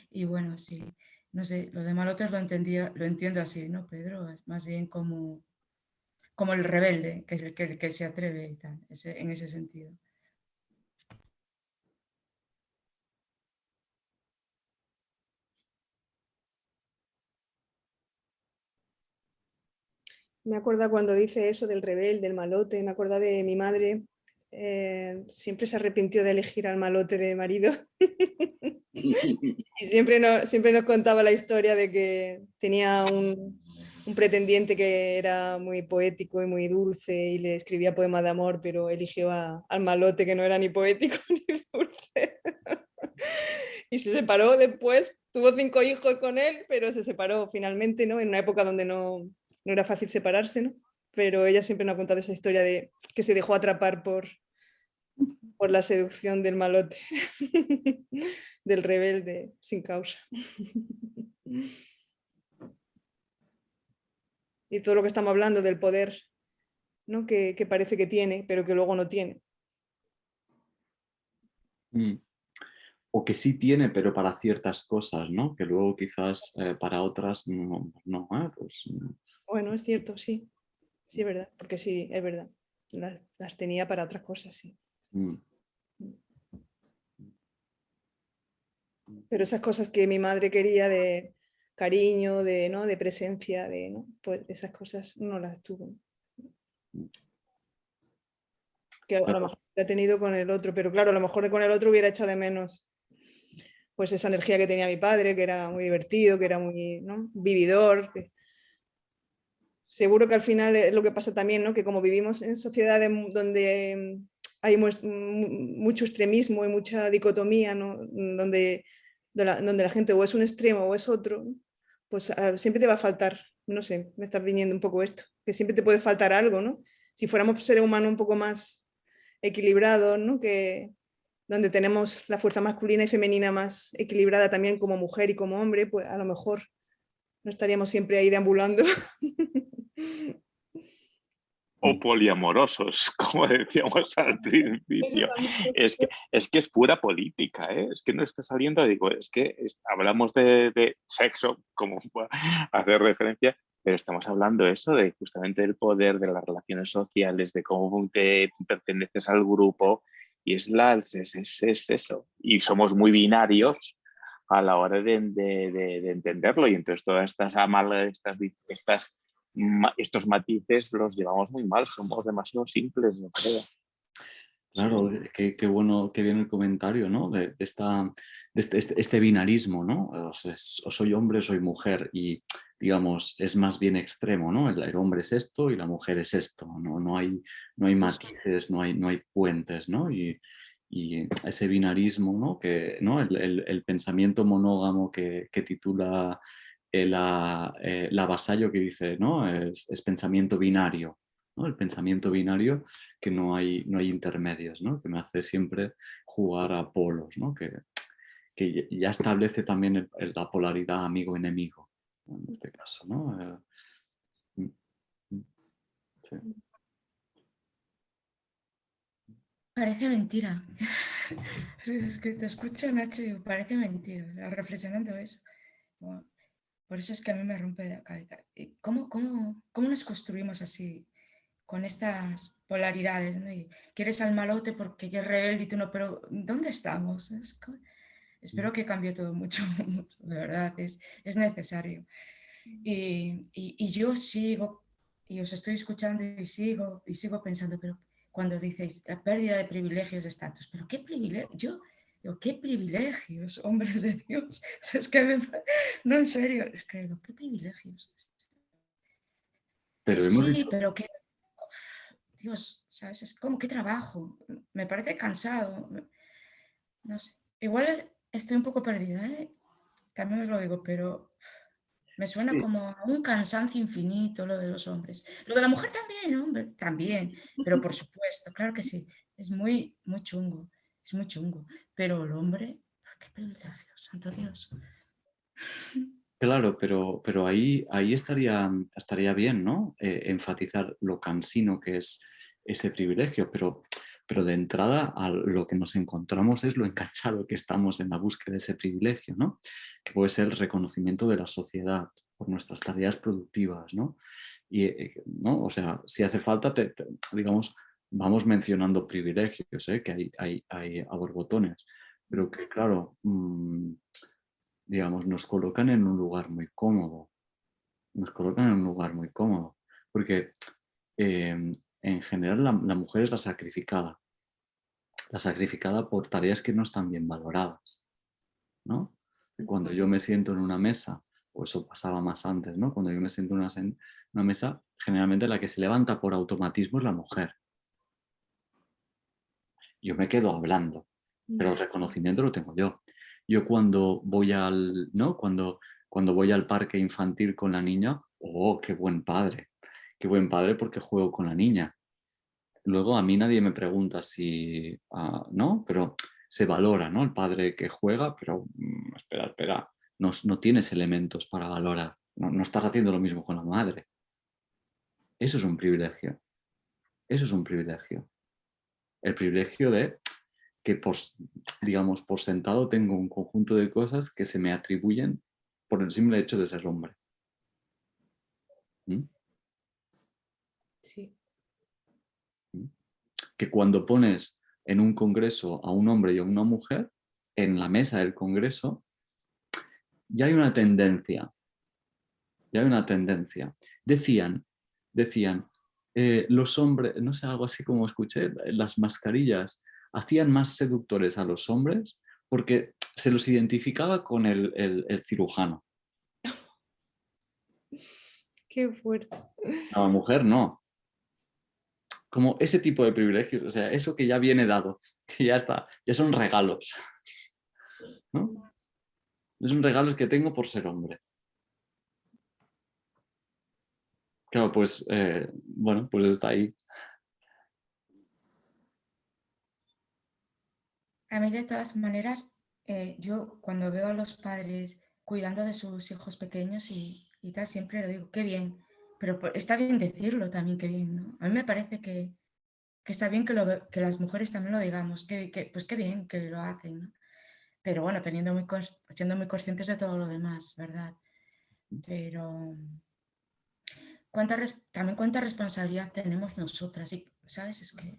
Y bueno, sí, no sé, lo de malotes lo entiendo así, ¿no, Pedro? Es más bien como el rebelde, que es el que se atreve y tal, en ese sentido. Me acuerdo cuando dice eso del rebelde, del malote, me acuerdo de mi madre, siempre se arrepintió de elegir al malote de marido. Y siempre nos contaba la historia de que tenía un pretendiente que era muy poético y muy dulce y le escribía poemas de amor, pero eligió al malote que no era ni poético ni dulce. Y se separó después, tuvo 5 hijos con él, pero se separó finalmente, ¿no? En una época donde no era fácil separarse, ¿no? Pero ella siempre nos ha contado esa historia de que se dejó atrapar por la seducción del malote, del rebelde sin causa. Y todo lo que estamos hablando del poder, ¿no? que parece que tiene, pero que luego no tiene. O que sí tiene, pero para ciertas cosas, ¿no? Que luego quizás para otras no. Pues, Bueno, es cierto, sí. Sí, es verdad, porque sí, es verdad. Las tenía para otras cosas, sí. Pero esas cosas que mi madre quería de cariño, ¿no? De presencia, ¿no? Pues esas cosas no las tuvo. Que a lo mejor la he tenido con el otro, pero claro, a lo mejor con el otro hubiera echado de menos pues esa energía que tenía mi padre, que era muy divertido, que era muy, ¿no? Vividor. Seguro que al final es lo que pasa también, ¿no? Que como vivimos en sociedades donde hay mucho extremismo y mucha dicotomía, ¿no? Donde la gente o es un extremo o es otro, pues siempre te va a faltar, no sé, me está viniendo un poco esto, que siempre te puede faltar algo, ¿no? Si fuéramos seres humanos un poco más equilibrados, ¿no? Que donde tenemos la fuerza masculina y femenina más equilibrada también como mujer y como hombre, pues a lo mejor no estaríamos siempre ahí deambulando. O poliamorosos, como decíamos al principio. Es que es pura política, ¿eh? Es que no está saliendo, digo, es que hablamos de sexo, como hacer referencia, pero estamos hablando eso de justamente del poder, de las relaciones sociales, de cómo te perteneces al grupo, y es eso. Y somos muy binarios a la hora de entenderlo, y entonces todas estos matices los llevamos muy mal, somos demasiado simples, yo creo. Claro, qué bueno, qué bien el comentario, ¿no? De este binarismo, ¿no? O soy hombre o soy mujer, y digamos, es más bien extremo, ¿no? El hombre es esto y la mujer es esto, no hay matices, no hay puentes, ¿no? Y ese binarismo, ¿no? Que, ¿no? El pensamiento monógamo que titula la vasallo que dice, ¿no? Es pensamiento binario, ¿no? El pensamiento binario que no hay intermedios, ¿no? Que me hace siempre jugar a polos, ¿no? Que ya establece también la polaridad amigo-enemigo, en este caso, ¿no? Sí. Parece mentira. Es que te escucho, Nacho, y parece mentira. O sea, reflexionando eso. Bueno, por eso es que a mí me rompe la cabeza. ¿Cómo nos construimos así, con estas polaridades, ¿no? Y quieres al malote porque es rebelde y tú no, pero ¿dónde estamos? Espero que cambie todo mucho, mucho, de verdad, es necesario. Y yo sigo, y os estoy escuchando y sigo pensando, pero cuando dices la pérdida de privilegios de estatus, pero ¿qué privilegios? ¿Qué privilegios, hombres de Dios? O sea, es que no, en serio, es que ¿qué privilegios? Que Pero hemos sí, dicho, pero que, Dios, ¿sabes? Es como, ¿qué trabajo? Me parece cansado. No sé. Igual estoy un poco perdida, ¿eh? También os lo digo, pero me suena Sí, como a un cansancio infinito lo de los hombres. Lo de la mujer también, hombre, también. Pero por supuesto, claro que sí. Es muy, muy chungo. Es muy chungo. Pero el hombre, qué privilegio, santo Dios. claro, pero ahí estaría bien, ¿no? Enfatizar lo cansino que es ese privilegio, pero de entrada a lo que nos encontramos es lo enganchado que estamos en la búsqueda de ese privilegio, ¿no? Que puede ser el reconocimiento de la sociedad por nuestras tareas productivas, ¿no? Y, ¿no? O sea, si hace falta, digamos, vamos mencionando privilegios, ¿eh? Que hay a borbotones, pero que claro, digamos, nos colocan en un lugar muy cómodo, nos colocan en un lugar muy cómodo, porque en general la mujer es la sacrificada por tareas que no están bien valoradas, ¿no? Y cuando yo me siento en una mesa, o eso pasaba más antes, ¿no? Cuando yo me siento en una mesa, generalmente la que se levanta por automatismo es la mujer. Yo me quedo hablando, pero el reconocimiento lo tengo yo. Yo cuando voy ¿no? Cuando voy al parque infantil con la niña, oh, qué buen padre porque juego con la niña. Luego a mí nadie me pregunta si, ¿no? Pero se valora, ¿no? El padre que juega, pero espera, no tienes elementos para valorar. No estás haciendo lo mismo con la madre. Eso es un privilegio. Eso es un privilegio. El privilegio de que, digamos, por sentado tengo un conjunto de cosas que se me atribuyen por el simple hecho de ser hombre. ¿Mm? Sí. ¿Mm? Que cuando pones en un congreso a un hombre y a una mujer, en la mesa del congreso, ya hay una tendencia. Ya hay una tendencia. Decían, los hombres, no sé, algo así como escuché, las mascarillas hacían más seductores a los hombres porque se los identificaba con el cirujano. Qué fuerte. A la mujer no. Como ese tipo de privilegios, o sea, eso que ya viene dado, que ya está, ya son regalos, ¿no? Son regalos que tengo por ser hombre. Claro, pues, bueno, pues está ahí. A mí, de todas maneras, yo cuando veo a los padres cuidando de sus hijos pequeños y tal, siempre lo digo, qué bien. Pero está bien decirlo también, qué bien, ¿no? A mí me parece que está bien que las mujeres también lo digamos, pues qué bien que lo hacen, ¿no? Pero bueno, siendo muy conscientes de todo lo demás, ¿verdad? Pero también cuánta responsabilidad tenemos nosotras, y, ¿sabes? Es que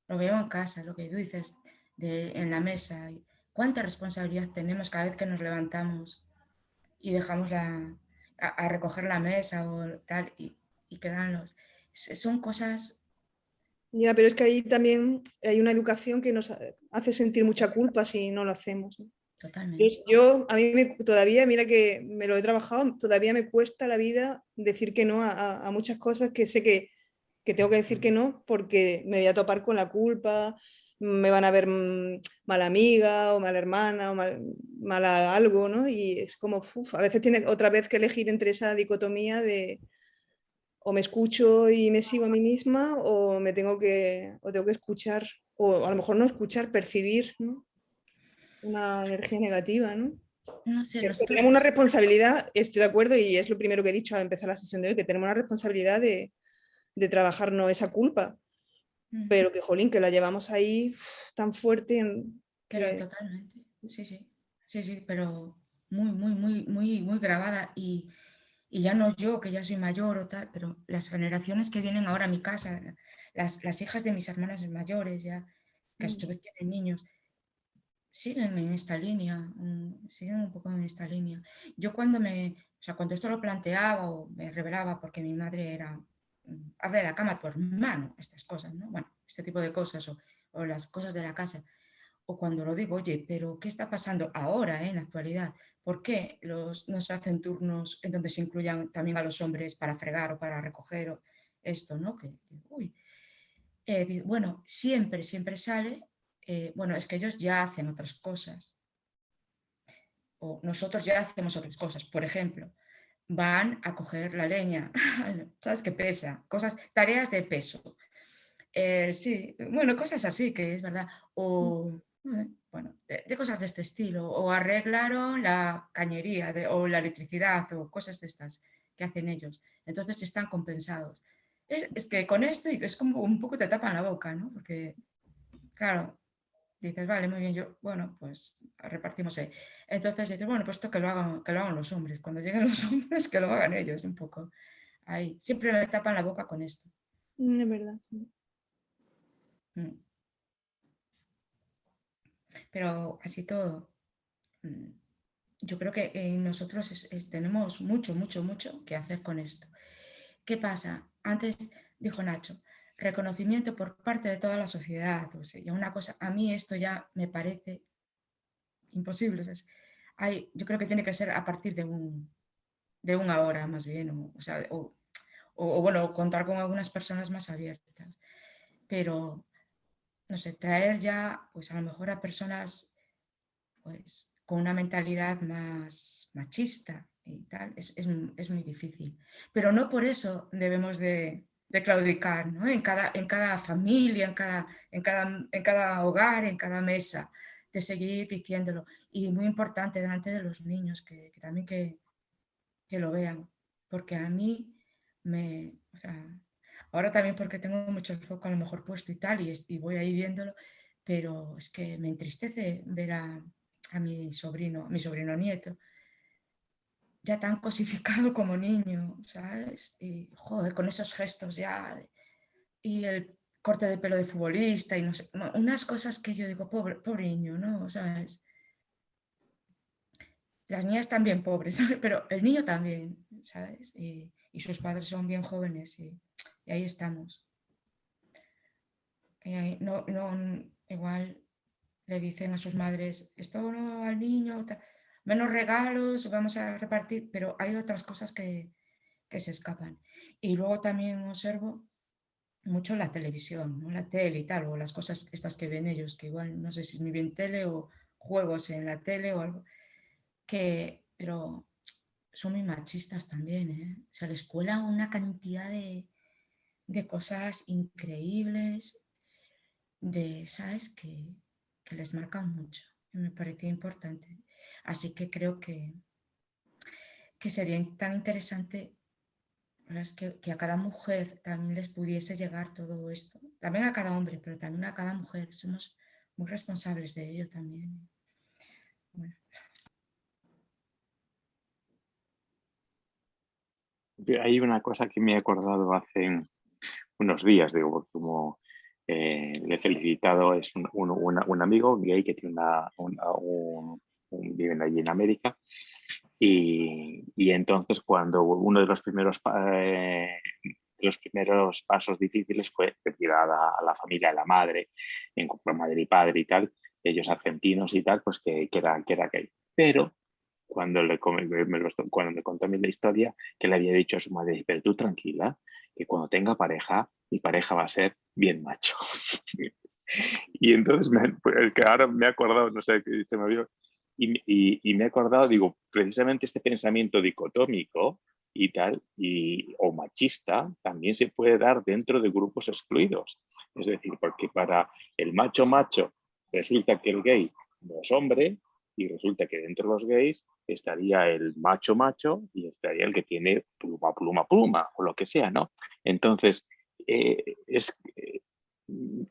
lo veo en casa, lo que tú dices, en la mesa, y cuánta responsabilidad tenemos cada vez que nos levantamos y dejamos a recoger la mesa o tal, y quedan son cosas. Ya, pero es que ahí también hay una educación que nos hace sentir mucha culpa si no lo hacemos, ¿no? Totalmente. A mí todavía, mira que me lo he trabajado, todavía me cuesta la vida decir que no a muchas cosas que sé que tengo que decir que no porque me voy a topar con la culpa, me van a ver mala amiga o mala hermana o mala algo, ¿no? Y es como, a veces tiene otra vez que elegir entre esa dicotomía de o me escucho y me sigo a mí misma o tengo que escuchar, o a lo mejor no escuchar, percibir, ¿no? Una energía negativa, ¿no? No sé, Que tenemos una responsabilidad, estoy de acuerdo, y es lo primero que he dicho al empezar la sesión de hoy, que tenemos una responsabilidad de trabajarnos esa culpa, pero que, jolín, que la llevamos ahí tan fuerte. Pero totalmente, sí, pero muy grabada y ya no yo, que ya soy mayor o tal, pero las generaciones que vienen ahora a mi casa, las hijas de mis hermanas mayores ya, que a su vez tienen niños, siguen en esta línea, siguen un poco en esta línea. Yo cuando cuando esto lo planteaba o me revelaba, porque mi madre era, haz de la cama a tu hermano, estas cosas, ¿no? Bueno, este tipo de cosas o las cosas de la casa. O cuando lo digo, oye, pero ¿qué está pasando ahora, en la actualidad? ¿Por qué no se hacen turnos en donde se incluyan también a los hombres para fregar o para recoger o esto, ¿no? Bueno, siempre sale, bueno, es que ellos ya hacen otras cosas o nosotros ya hacemos otras cosas. Por ejemplo, van a coger la leña, ¿sabes qué pesa? Tareas de peso. Sí, bueno, cosas así, que es verdad. O, bueno, de cosas de este estilo. O arreglaron la cañería o la electricidad o cosas de estas que hacen ellos. Entonces están compensados. Es que con esto es como un poco te tapan la boca, ¿no? Porque, claro, dices, vale, muy bien, bueno, pues repartimos ahí. Entonces dices, bueno, pues esto que lo hagan los hombres. Cuando lleguen los hombres, que lo hagan ellos, un poco. Ahí. Siempre me tapan la boca con esto. Es verdad. Pero así todo, yo creo que nosotros tenemos mucho que hacer con esto. ¿Qué pasa? Antes dijo Nacho, reconocimiento por parte de toda la sociedad. O sea, una cosa, a mí esto ya me parece imposible. O sea, yo creo que tiene que ser a partir de un ahora más bien, o bueno, contar con algunas personas más abiertas. Pero, no sé, traer ya, pues a lo mejor a personas, pues con una mentalidad más machista y tal, es muy difícil. Pero no por eso debemos de claudicar, ¿no? En cada familia, en cada hogar, en cada mesa, de seguir diciéndolo. Y muy importante delante de los niños, que también que lo vean. Porque a mí o sea, ahora también porque tengo mucho el foco a lo mejor puesto y tal, y voy ahí viéndolo, pero es que me entristece ver a mi sobrino nieto, ya tan cosificado como niño, ¿sabes? Y joder, con esos gestos ya, y el corte de pelo de futbolista, y no sé, unas cosas que yo digo, pobre niño, ¿no? ¿Sabes? Las niñas también pobres, ¿sabes? Pero el niño también, ¿sabes? Y sus padres son bien jóvenes y ahí estamos. Y ahí, igual le dicen a sus madres, esto no al niño, menos regalos, vamos a repartir, pero hay otras cosas que se escapan. Y luego también observo mucho la televisión, ¿no? La tele y tal, o las cosas estas que ven ellos, que igual no sé si es muy bien tele o juegos en la tele o algo, pero son muy machistas también, ¿eh? O sea, les cuelan una cantidad de cosas increíbles, ¿sabes? Que les marcan mucho. Y me parecía importante. Así que creo que sería tan interesante que a cada mujer también les pudiese llegar todo esto. También a cada hombre, pero también a cada mujer. Somos muy responsables de ello también. Bueno. Hay una cosa que me he acordado hace unos días, digo, como le he felicitado, es un amigo gay que tiene vive allí en América, y entonces cuando uno de los primeros pasos difíciles fue decir a la familia, a la madre, por madre y padre y tal, ellos argentinos y tal, pues que era gay. Pero cuando me contó a mí la historia, que le había dicho a su madre, pero tú tranquila, que cuando tenga pareja, mi pareja va a ser bien macho. Y entonces, pues, que ahora me he acordado, no sé, que se me vio, y me he acordado, digo, precisamente este pensamiento dicotómico y tal, o machista, también se puede dar dentro de grupos excluidos. Es decir, porque para el macho resulta que el gay no es hombre, y resulta que dentro de los gays estaría el macho y estaría el que tiene pluma, o lo que sea, ¿no? Entonces,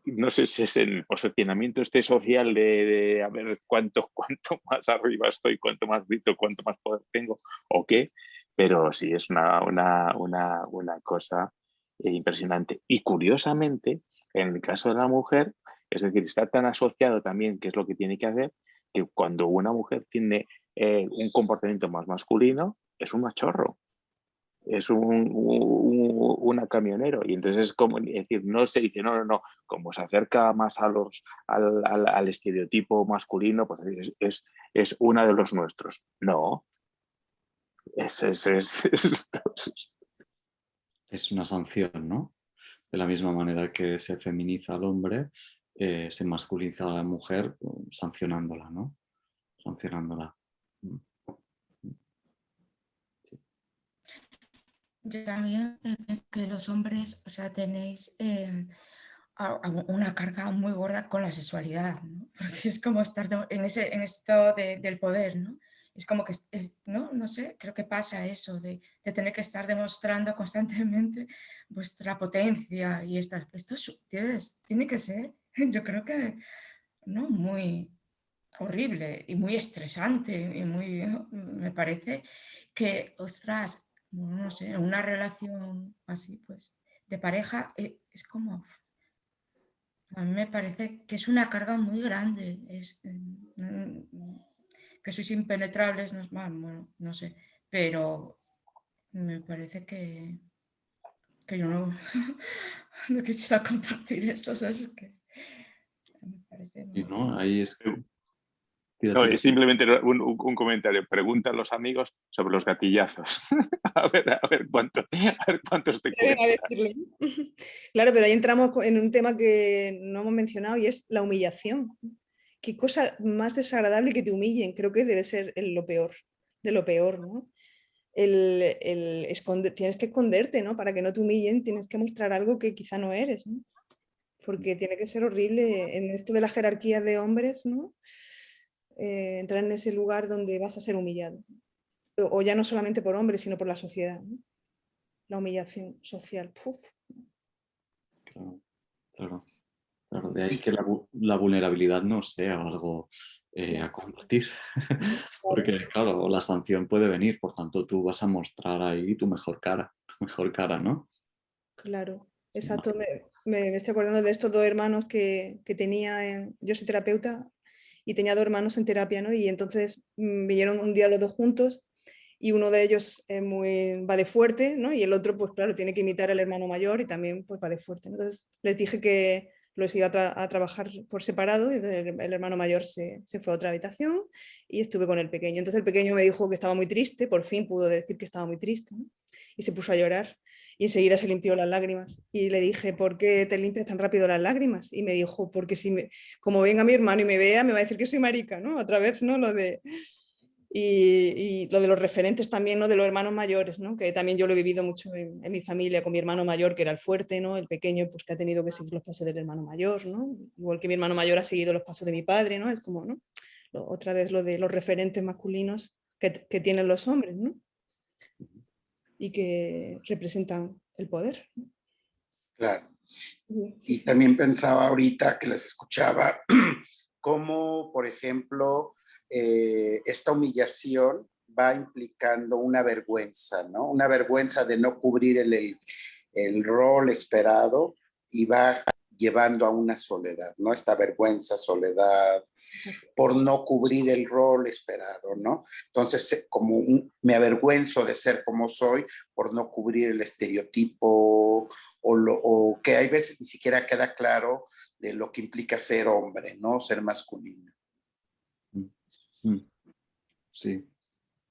no sé si es el posicionamiento este social de a ver cuánto más arriba estoy, cuánto más grito, cuánto más poder tengo o qué, pero sí es una cosa impresionante. Y curiosamente, en el caso de la mujer, es decir, está tan asociado también qué es lo que tiene que hacer, que cuando una mujer tiene un comportamiento más masculino, es un machorro. Es una camionero, y entonces es como, es decir, no se dice, no, como se acerca más al estereotipo masculino, pues es una de los nuestros. No, Es una sanción, ¿no? De la misma manera que se feminiza al hombre, se masculiniza a la mujer sancionándola, ¿no? Sancionándola. Sí. Yo también pienso que los hombres, o sea, tenéis una carga muy gorda con la sexualidad, ¿no? Porque es como estar en esto del poder, ¿no? Es como que, ¿no? No sé, creo que pasa eso, de tener que estar demostrando constantemente vuestra potencia y esto tiene que ser, yo creo que, ¿no? Muy horrible y muy estresante y muy, me parece que, ostras, no sé, una relación así, pues, de pareja es como, a mí me parece que es una carga muy grande, que sois impenetrables, no, bueno, no sé, pero me parece que yo no, no quisiera compartir esto, ¿sabes? Que me parece Y muy... no, ahí es... Tira, no, tira. es simplemente un comentario. Pregunta a los amigos sobre los gatillazos. a ver cuántos te Venga a cuentan. decirlo. Claro, pero ahí entramos en un tema que no hemos mencionado y es la humillación. Qué cosa más desagradable que te humillen. Creo que debe ser lo peor, de lo peor, ¿no? Tienes que esconderte, ¿no? Para que no te humillen, tienes que mostrar algo que quizá no eres, ¿no? Porque tiene que ser horrible en esto de la jerarquía de hombres, ¿no? Entrar en ese lugar donde vas a ser humillado. O ya no solamente por hombres, sino por la sociedad, ¿no? La humillación social. Puf. Claro, claro, claro. De ahí que la vulnerabilidad no sea algo a combatir. Porque, claro, la sanción puede venir, por tanto, tú vas a mostrar ahí tu mejor cara, ¿no? Claro, Sí, exacto. Me estoy acordando de estos dos hermanos que tenía. Yo soy terapeuta y tenía dos hermanos en terapia, ¿no? Y entonces vinieron un día los dos juntos y uno de ellos va de fuerte, ¿no? Y el otro, pues claro, tiene que imitar al hermano mayor y también pues va de fuerte, ¿no? Entonces les dije que los iba a trabajar por separado y el hermano mayor se fue a otra habitación y estuve con el pequeño. Entonces el pequeño me dijo que estaba muy triste, por fin pudo decir que estaba muy triste, ¿no? Y se puso a llorar y enseguida se limpió las lágrimas. Y le dije, ¿por qué te limpias tan rápido las lágrimas? Y me dijo, porque como venga mi hermano y me vea, me va a decir que soy marica, ¿no? Otra vez, ¿no? Y lo de los referentes también, ¿no? De los hermanos mayores, ¿no? Que también yo lo he vivido mucho en mi familia con mi hermano mayor, que era el fuerte, ¿no? El pequeño, pues que ha tenido que seguir los pasos del hermano mayor, ¿no? Igual que mi hermano mayor ha seguido los pasos de mi padre, ¿no? Es como, ¿no? Otra vez lo de los referentes masculinos que tienen los hombres, ¿no? Y que representan el poder, ¿no? Claro. Sí, Y sí. también pensaba ahorita que les escuchaba cómo, por ejemplo, esta humillación va implicando una vergüenza, ¿no? Una vergüenza de no cubrir el rol esperado y va llevando a una soledad, ¿no? Esta vergüenza, soledad, por no cubrir el rol esperado, ¿no? Entonces, me avergüenzo de ser como soy por no cubrir el estereotipo o que hay veces ni siquiera queda claro de lo que implica ser hombre, ¿no? Ser masculino. Sí.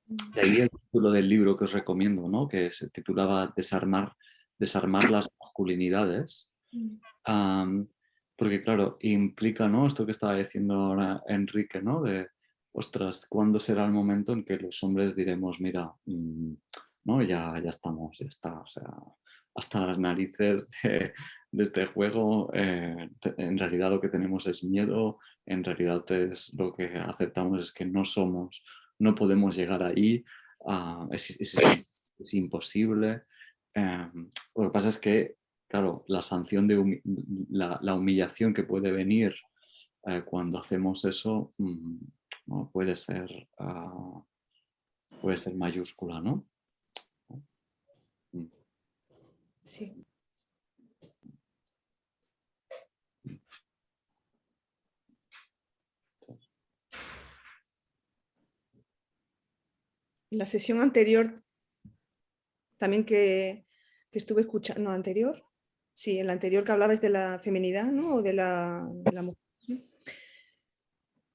De ahí el título del libro que os recomiendo, ¿no? Que se titulaba Desarmar las masculinidades. Porque claro, implica, ¿no? Esto que estaba diciendo ahora Enrique, ¿no? De, ostras, ¿cuándo será el momento en que los hombres diremos, mira, ¿no? Ya estamos, ya está, o sea, hasta las narices de este juego, en realidad lo que tenemos es miedo, en realidad lo que aceptamos es que no somos, no podemos llegar ahí, es imposible. Lo que pasa es que, claro, la sanción de la humillación que puede venir cuando hacemos eso, ¿no? puede ser mayúscula, ¿no? Sí. La sesión anterior, también que estuve escuchando, no, anterior, sí, en la anterior que hablabas de la feminidad, ¿no? O de la mujer. ¿Sí?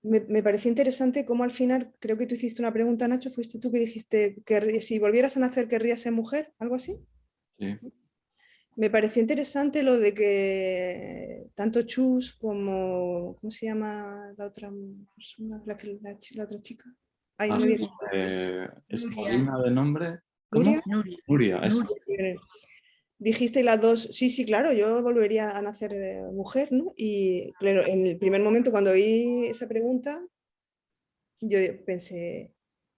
Me pareció interesante cómo al final, creo que tú hiciste una pregunta, Nacho, fuiste tú que dijiste que si volvieras a nacer querrías ser mujer, algo así. Sí. Me pareció interesante lo de que tanto Chus como, ¿cómo se llama la otra persona? La otra chica. Ay, no me viene. ¿Es Nuria. Paulina de nombre? ¿Cómo? ¿Nuria? Nuria, eso. Dijiste las dos, sí, claro, yo volvería a nacer mujer, ¿no? Y claro, en el primer momento cuando vi esa pregunta, yo pensé,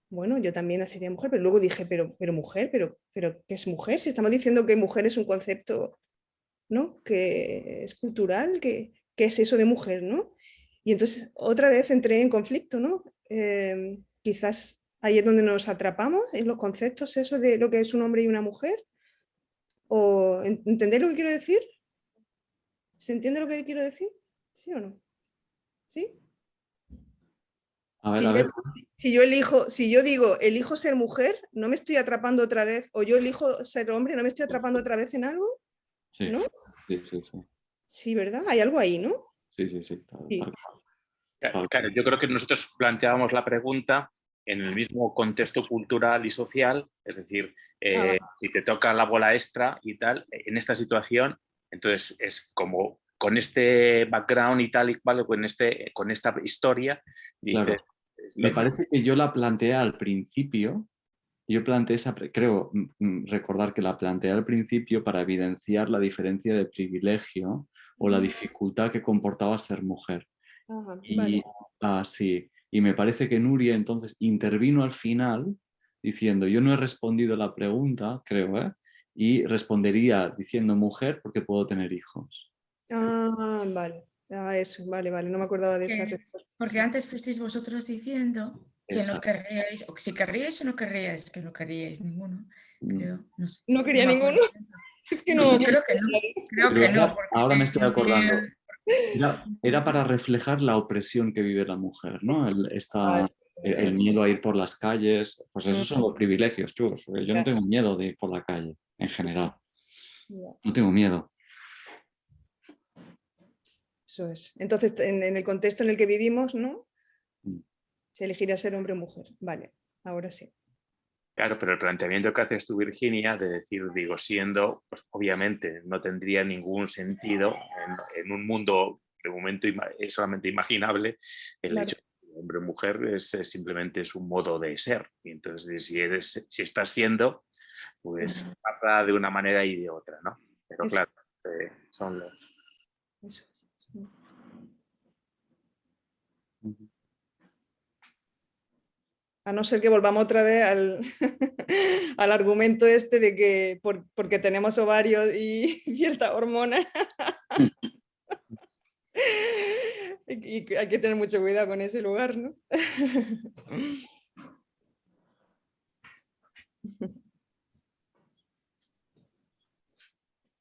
bueno, yo también nacería mujer, pero luego dije, pero mujer, pero ¿qué es mujer? Si estamos diciendo que mujer es un concepto, ¿no? Que es cultural, ¿qué es eso de mujer, ¿no? Y entonces otra vez entré en conflicto, ¿no? Quizás ahí es donde nos atrapamos, en los conceptos, eso de lo que es un hombre y una mujer. ¿O entendéis lo que quiero decir? ¿Se entiende lo que quiero decir? ¿Sí o no? ¿Sí? A ver. Si yo elijo, si yo digo elijo ser mujer, no me estoy atrapando otra vez, o yo elijo ser hombre, no me estoy atrapando otra vez en algo, Sí, ¿no? sí. Sí, ¿verdad? Hay algo ahí, ¿no? Sí. Sí. Claro, yo creo que nosotros planteábamos la pregunta en el mismo contexto cultural y social, es decir, Vale. si te toca la bola extra y tal, en esta situación, entonces es como con este background y tal y cual, con esta historia. Claro. Me parece que yo la planteé al principio, creo recordar que la planteé al principio para evidenciar la diferencia de privilegio o la dificultad que comportaba ser mujer. Ajá, Y, vale. sí, y me parece que Nuria entonces intervino al final diciendo, yo no he respondido la pregunta, creo, y respondería diciendo mujer porque puedo tener hijos. Vale. Eso, vale, no me acordaba de esa respuesta. Porque antes fuisteis vosotros diciendo que no Exacto. querríais, o si querríais o no querríais, que no queríais ninguno, creo, no sé. No quería me ninguno. acuerdo. Es que no. Creo que no, Ahora me estoy porque acordando. Era para reflejar la opresión que vive la mujer, ¿no? El miedo a ir por las calles, pues esos son los privilegios, chus. Yo no tengo miedo de ir por la calle, en general. No tengo miedo. Eso es. Entonces, en el contexto en el que vivimos, ¿no? Se elegiría ser hombre o mujer. Vale, ahora sí. Claro, pero el planteamiento que haces tú, Virginia, de decir, digo, siendo, pues obviamente no tendría ningún sentido en un mundo de momento solamente imaginable el hecho de que hombre o mujer simplemente es un modo de ser. Y entonces, si estás siendo, pues pasa de una manera y de otra, ¿no? Pero Eso. claro, son los... Eso es. A no ser que volvamos otra vez al argumento este de que porque tenemos ovarios y cierta hormona y hay que tener mucho cuidado con ese lugar, ¿no?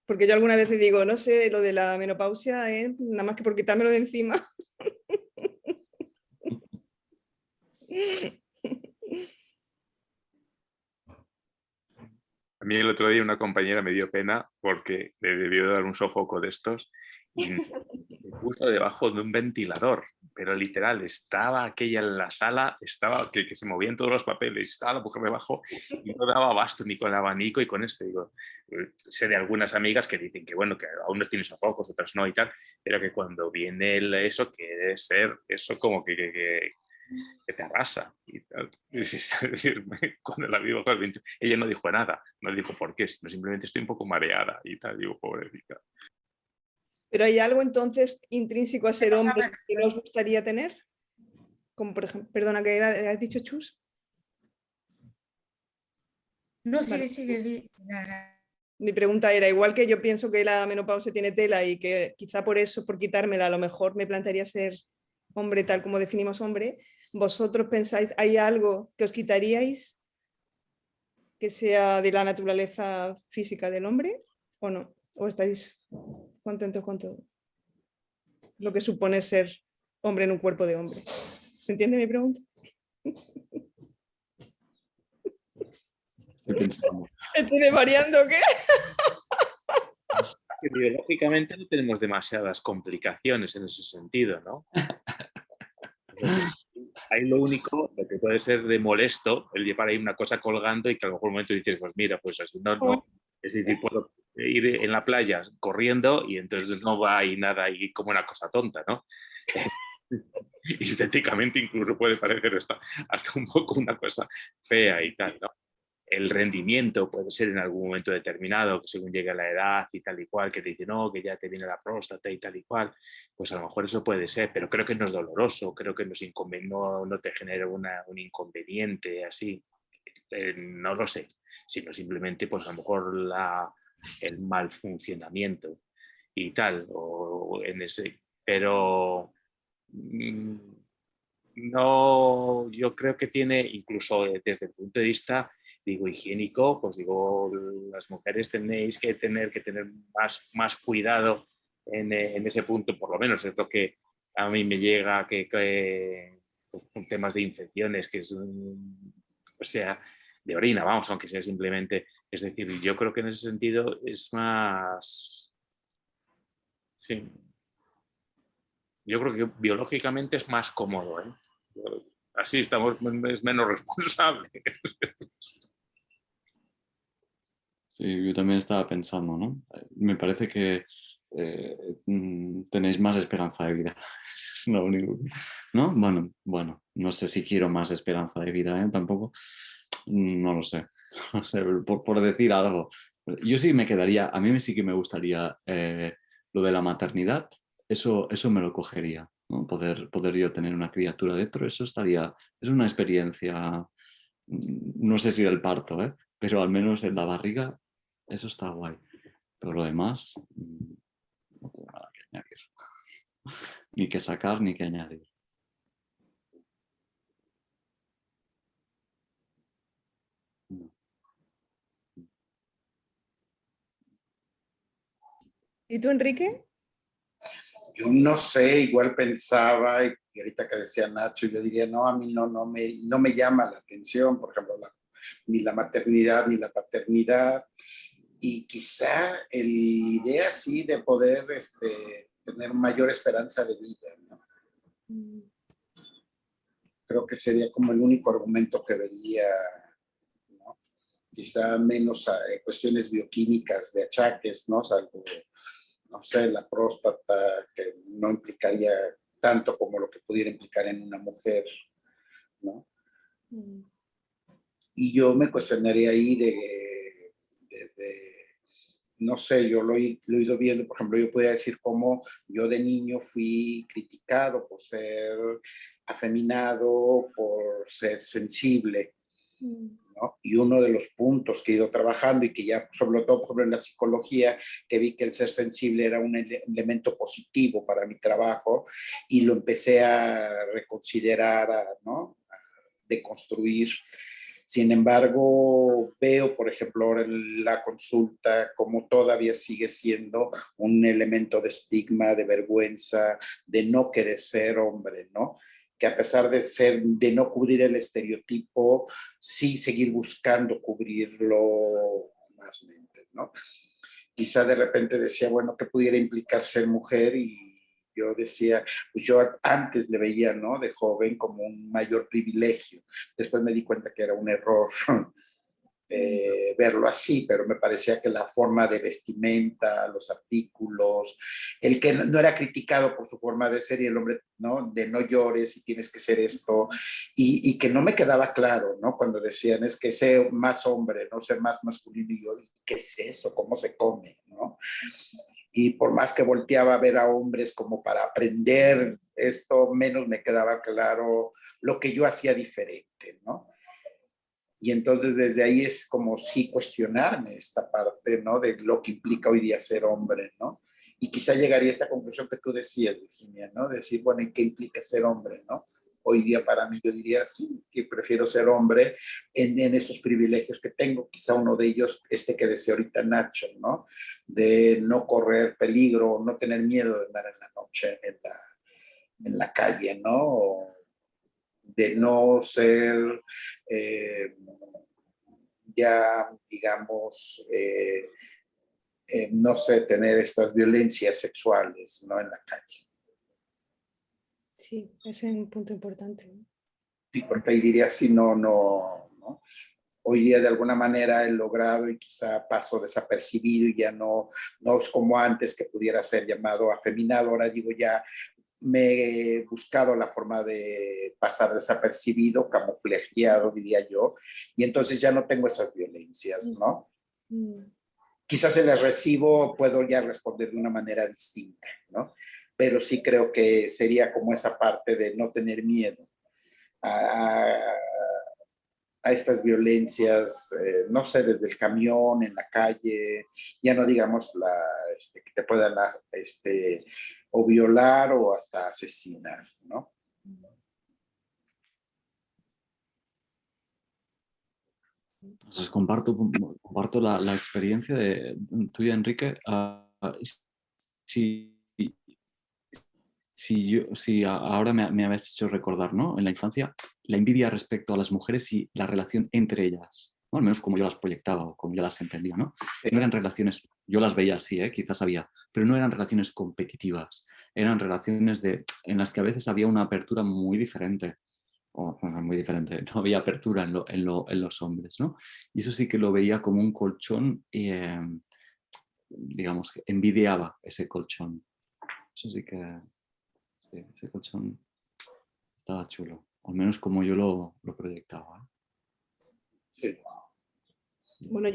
Porque yo alguna vez digo, no sé, lo de la menopausia, nada más que por quitármelo de encima. A mí el otro día una compañera me dio pena porque le debió dar un sofoco de estos y me puso debajo de un ventilador. pero literal, estaba aquella en la sala, estaba que se movían todos los papeles, estaba la mujer debajo y no daba abasto ni con el abanico y con esto. Digo, sé de algunas amigas que dicen que bueno, que a unos tienen sofocos, otras no y tal, pero que cuando viene eso, quiere ser eso como que te arrasa y tal. Cuando la vi bajo ella no dijo nada, no dijo por qué, sino simplemente estoy un poco mareada y tal, digo, pobrecita. ¿Pero hay algo entonces intrínseco a ser hombre que nos gustaría tener? Como por ejemplo, perdona, ¿qué has dicho, Chus? No, Vale. sigue. Mi pregunta era, igual que yo pienso que la menopausia tiene tela y que quizá por eso, por quitármela, a lo mejor me plantearía ser hombre tal como definimos hombre, ¿vosotros pensáis, hay algo que os quitaríais que sea de la naturaleza física del hombre o no? ¿O estáis contentos con todo lo que supone ser hombre en un cuerpo de hombre? ¿Se entiende mi pregunta? Estoy pensando. ¿Estoy variando o qué? Biológicamente no tenemos demasiadas complicaciones en ese sentido, ¿no? Ahí lo único lo que puede ser de molesto el llevar ahí una cosa colgando y que a lo mejor un momento dices, pues mira, pues así no. Es decir, puedo ir en la playa corriendo y entonces no va ahí nada ahí como una cosa tonta, ¿no? Estéticamente incluso puede parecer hasta un poco una cosa fea y tal, ¿no? El rendimiento puede ser en algún momento determinado, que según llegue a la edad y tal y cual, que te dice, no, que ya te viene la próstata y tal y cual, pues a lo mejor eso puede ser, pero creo que no es doloroso, creo que no te genera un inconveniente así, no lo sé, sino simplemente pues a lo mejor el mal funcionamiento y tal, o en ese, pero no, yo creo que tiene, incluso desde el punto de vista, digo, higiénico, pues digo, las mujeres tenéis que tener más cuidado en ese punto, por lo menos es lo que a mí me llega, pues, con temas de infecciones, que es, o sea, de orina, vamos, aunque sea simplemente, es decir, yo creo que en ese sentido es más, sí, yo creo que biológicamente es más cómodo, ¿eh? Así estamos, es menos responsable. Sí, yo también estaba pensando, ¿no? Me parece que tenéis más esperanza de vida. Es lo único. ¿No? Bueno, no sé si quiero más esperanza de vida, ¿eh? Tampoco. No lo sé. No sé, por decir algo. Yo sí me quedaría, a mí sí que me gustaría lo de la maternidad, eso me lo cogería, ¿no? Poder yo tener una criatura dentro, eso estaría, es una experiencia, no sé si el parto, ¿eh? Pero al menos en la barriga, eso está guay. Pero lo demás, no tengo nada que añadir. Ni que sacar, ni que añadir. No. ¿Y tú, Enrique? Yo no sé, igual pensaba, y ahorita que decía Nacho, yo diría, no, a mí no me llama la atención, por ejemplo, ni la maternidad ni la paternidad, y quizá la idea sí de poder tener mayor esperanza de vida, ¿no? Creo que sería como el único argumento que vería, ¿no? Quizá menos cuestiones bioquímicas de achaques, ¿no? Salvo, no sé, la próstata, que no implicaría tanto como lo que pudiera implicar en una mujer, ¿no? Y yo me cuestionaría ahí no sé, yo lo he ido viendo, por ejemplo, yo podría decir cómo yo de niño fui criticado por ser afeminado, por ser sensible, ¿no? Y uno de los puntos que he ido trabajando y que ya, sobre todo por ejemplo, en la psicología, que vi que el ser sensible era un elemento positivo para mi trabajo y lo empecé a reconsiderar, ¿no? A deconstruir. Sin embargo, veo, por ejemplo, ahora en la consulta como todavía sigue siendo un elemento de estigma, de vergüenza, de no querer ser hombre, ¿no? Que a pesar de no cubrir el estereotipo, sí seguir buscando cubrirlo más, ¿no? Quizá de repente decía, bueno, ¿qué pudiera implicar ser mujer? Y Yo decía, pues yo antes le veía, ¿no? De joven como un mayor privilegio. Después me di cuenta que era un error verlo así, pero me parecía que la forma de vestimenta, los artículos, el que no era criticado por su forma de ser y el hombre, ¿no? De no llores y tienes que ser esto, y que no me quedaba claro, ¿no? Cuando decían, es que sé más hombre, no sé más masculino, y yo, ¿qué es eso? ¿Cómo se come? ¿No? Y por más que volteaba a ver a hombres como para aprender esto, menos me quedaba claro lo que yo hacía diferente, ¿no? Y entonces desde ahí es como sí cuestionarme esta parte, ¿no? De lo que implica hoy día ser hombre, ¿no? Y quizá llegaría a esta conclusión que tú decías, Virginia, ¿no? Decir, bueno, ¿y qué implica ser hombre, no? Hoy día para mí yo diría, sí, que prefiero ser hombre en esos privilegios que tengo. Quizá uno de ellos, este que decía ahorita Nacho, ¿no? De no correr peligro, no tener miedo de andar en la noche en la calle, ¿no? O de no ser ya, digamos, no sé, tener estas violencias sexuales, ¿no? En la calle. Sí, ese es un punto importante, ¿no? Sí, porque ahí diría, sí, no. Hoy día de alguna manera he logrado y quizá paso desapercibido y ya no es como antes que pudiera ser llamado afeminado. Ahora digo, ya me he buscado la forma de pasar desapercibido, camuflajeado, diría yo, y entonces ya no tengo esas violencias, ¿no? Quizás se las recibo, puedo ya responder de una manera distinta, ¿no? Pero sí creo que sería como esa parte de no tener miedo a estas violencias, no sé, desde el camión, en la calle, ya no digamos que te puedan o violar o hasta asesinar, ¿no? Entonces, comparto la experiencia de tuya, Enrique. Si, si ahora me habéis hecho recordar, ¿no? En la infancia, la envidia respecto a las mujeres y la relación entre ellas, ¿no? Al menos como yo las proyectaba o como yo las entendía, ¿no? No eran relaciones, yo las veía así, quizás había, pero no eran relaciones competitivas, eran relaciones en las que a veces había una apertura muy diferente. Muy diferente, no había apertura en los hombres, ¿no? Y eso sí que lo veía como un colchón y, digamos, que envidiaba ese colchón. Eso sí que, sí, ese colchón estaba chulo, al menos como yo lo proyectaba. Sí. Bueno,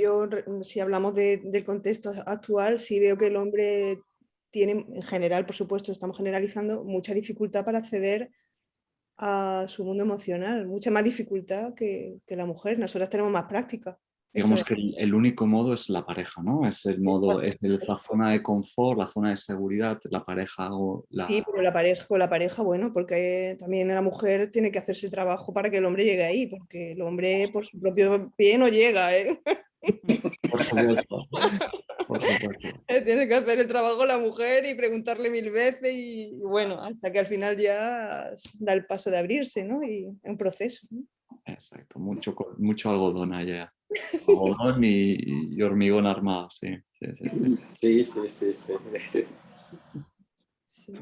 si hablamos del contexto actual, sí veo que el hombre tiene, en general, por supuesto, estamos generalizando, mucha dificultad para acceder a su mundo emocional, mucha más dificultad que la mujer. Nosotras tenemos más práctica. Eso Digamos es. que el único modo es la pareja, ¿no? Es el modo, es la zona de confort, la zona de seguridad, la pareja o la... Sí, pero con la pareja, bueno, porque también la mujer tiene que hacerse el trabajo para que el hombre llegue ahí, porque el hombre por su propio pie no llega, ¿eh? Por supuesto, por supuesto. Tiene que hacer el trabajo la mujer y preguntarle 1000 veces y bueno, hasta que al final ya da el paso de abrirse, ¿no? Y es un proceso, ¿no? Exacto, mucho algodón allá. Algodón y hormigón armado, sí. Sí, sí, sí, sí. Sí.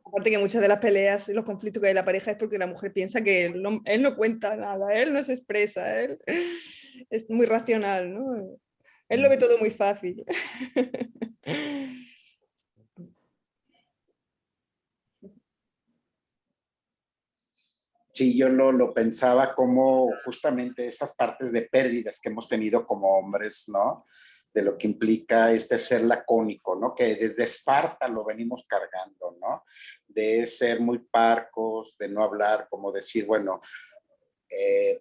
Aparte que muchas de las peleas y los conflictos que hay en la pareja es porque la mujer piensa que él no cuenta nada, él no se expresa, él es muy racional, ¿no? Él lo ve todo muy fácil. Sí, yo lo pensaba como justamente esas partes de pérdidas que hemos tenido como hombres, ¿no? De lo que implica este ser lacónico, ¿no? Que desde Esparta lo venimos cargando, ¿no? De ser muy parcos, de no hablar, como decir, bueno,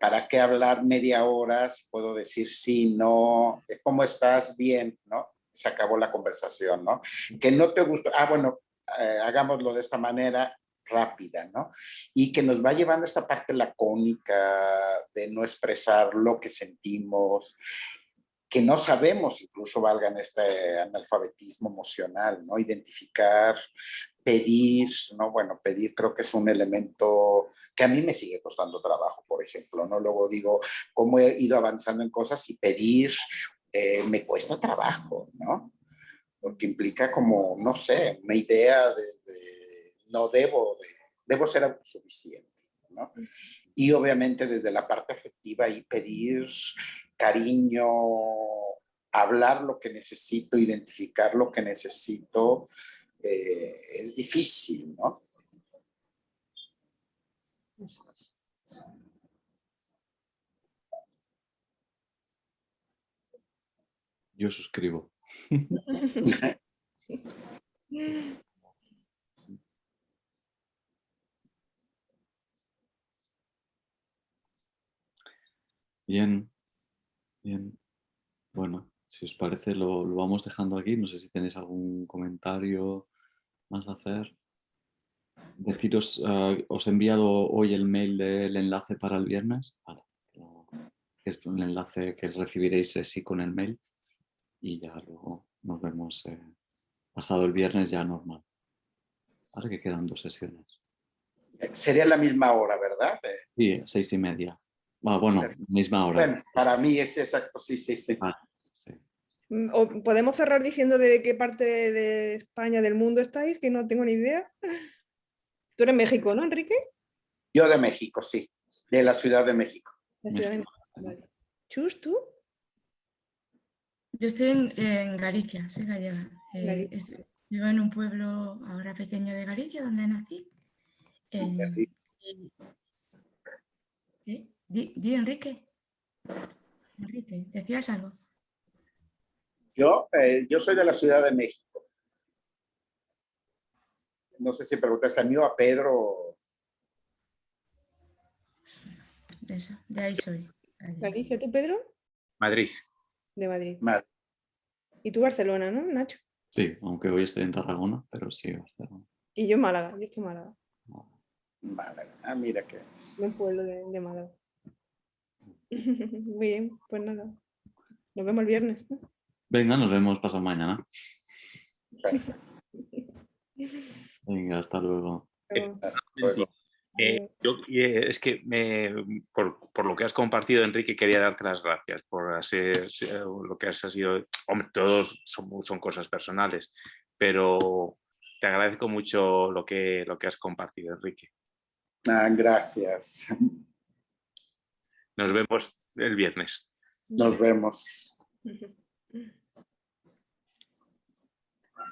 ¿para qué hablar media hora si puedo decir sí, no? ¿Cómo estás? Bien, ¿no? Se acabó la conversación, ¿no? Que no te gustó, bueno, hagámoslo de esta manera rápida, ¿no? Y que nos va llevando esta parte lacónica de no expresar lo que sentimos, que no sabemos, incluso valgan este analfabetismo emocional, ¿no? Identificar, pedir, ¿no? Bueno, pedir creo que es un elemento que a mí me sigue costando trabajo, por ejemplo, ¿no? Luego digo, cómo he ido avanzando en cosas y pedir me cuesta trabajo, ¿no? porque implica como, no sé, una idea de no debo ser autosuficiente, ¿no? Y obviamente desde la parte afectiva y pedir cariño, hablar lo que necesito, identificar lo que necesito, es difícil, ¿no? Yo suscribo. Bien, bien. Bueno, si os parece lo vamos dejando aquí. No sé si tenéis algún comentario más a hacer. Deciros, os he enviado hoy el mail del enlace para el viernes. Vale. Es un enlace que recibiréis sí con el mail y ya luego nos vemos pasado el viernes ya normal. Ahora que quedan 2 sesiones. Sería la misma hora, ¿verdad? Sí, 6:30. Bueno, misma hora. Bueno, para mí es exacto, sí. Sí. ¿O podemos cerrar diciendo de qué parte de España, del mundo estáis? Que no tengo ni idea. Tú eres México, ¿no, Enrique? Yo de México, sí, de la Ciudad de México. La Ciudad de México. Vale. Chus, ¿tú? Yo estoy en Galicia, soy gallega. Vivo en un pueblo ahora pequeño de Galicia, donde nací. Di, Enrique. Enrique, ¿decías algo? Yo soy de la Ciudad de México. No sé si preguntaste a mí o a Pedro. De eso, de ahí soy. Galicia, ¿tú, Pedro? Madrid. De Madrid. Madrid. Y tú, Barcelona, ¿no, Nacho? Sí, aunque hoy estoy en Tarragona, pero sí, Barcelona. Y yo Málaga, yo estoy en Málaga. Málaga. Ah, mira que. Un pueblo de Málaga. Muy bien, pues nada. Nos vemos el viernes, ¿no? Venga, nos vemos pasado mañana. Perfecto. Venga, hasta luego. Hasta luego. Es que por lo que has compartido, Enrique, quería darte las gracias por hacer lo que has sido. Hombre, todos son cosas personales, pero te agradezco mucho lo que has compartido, Enrique. Gracias. Nos vemos el viernes. Nos vemos.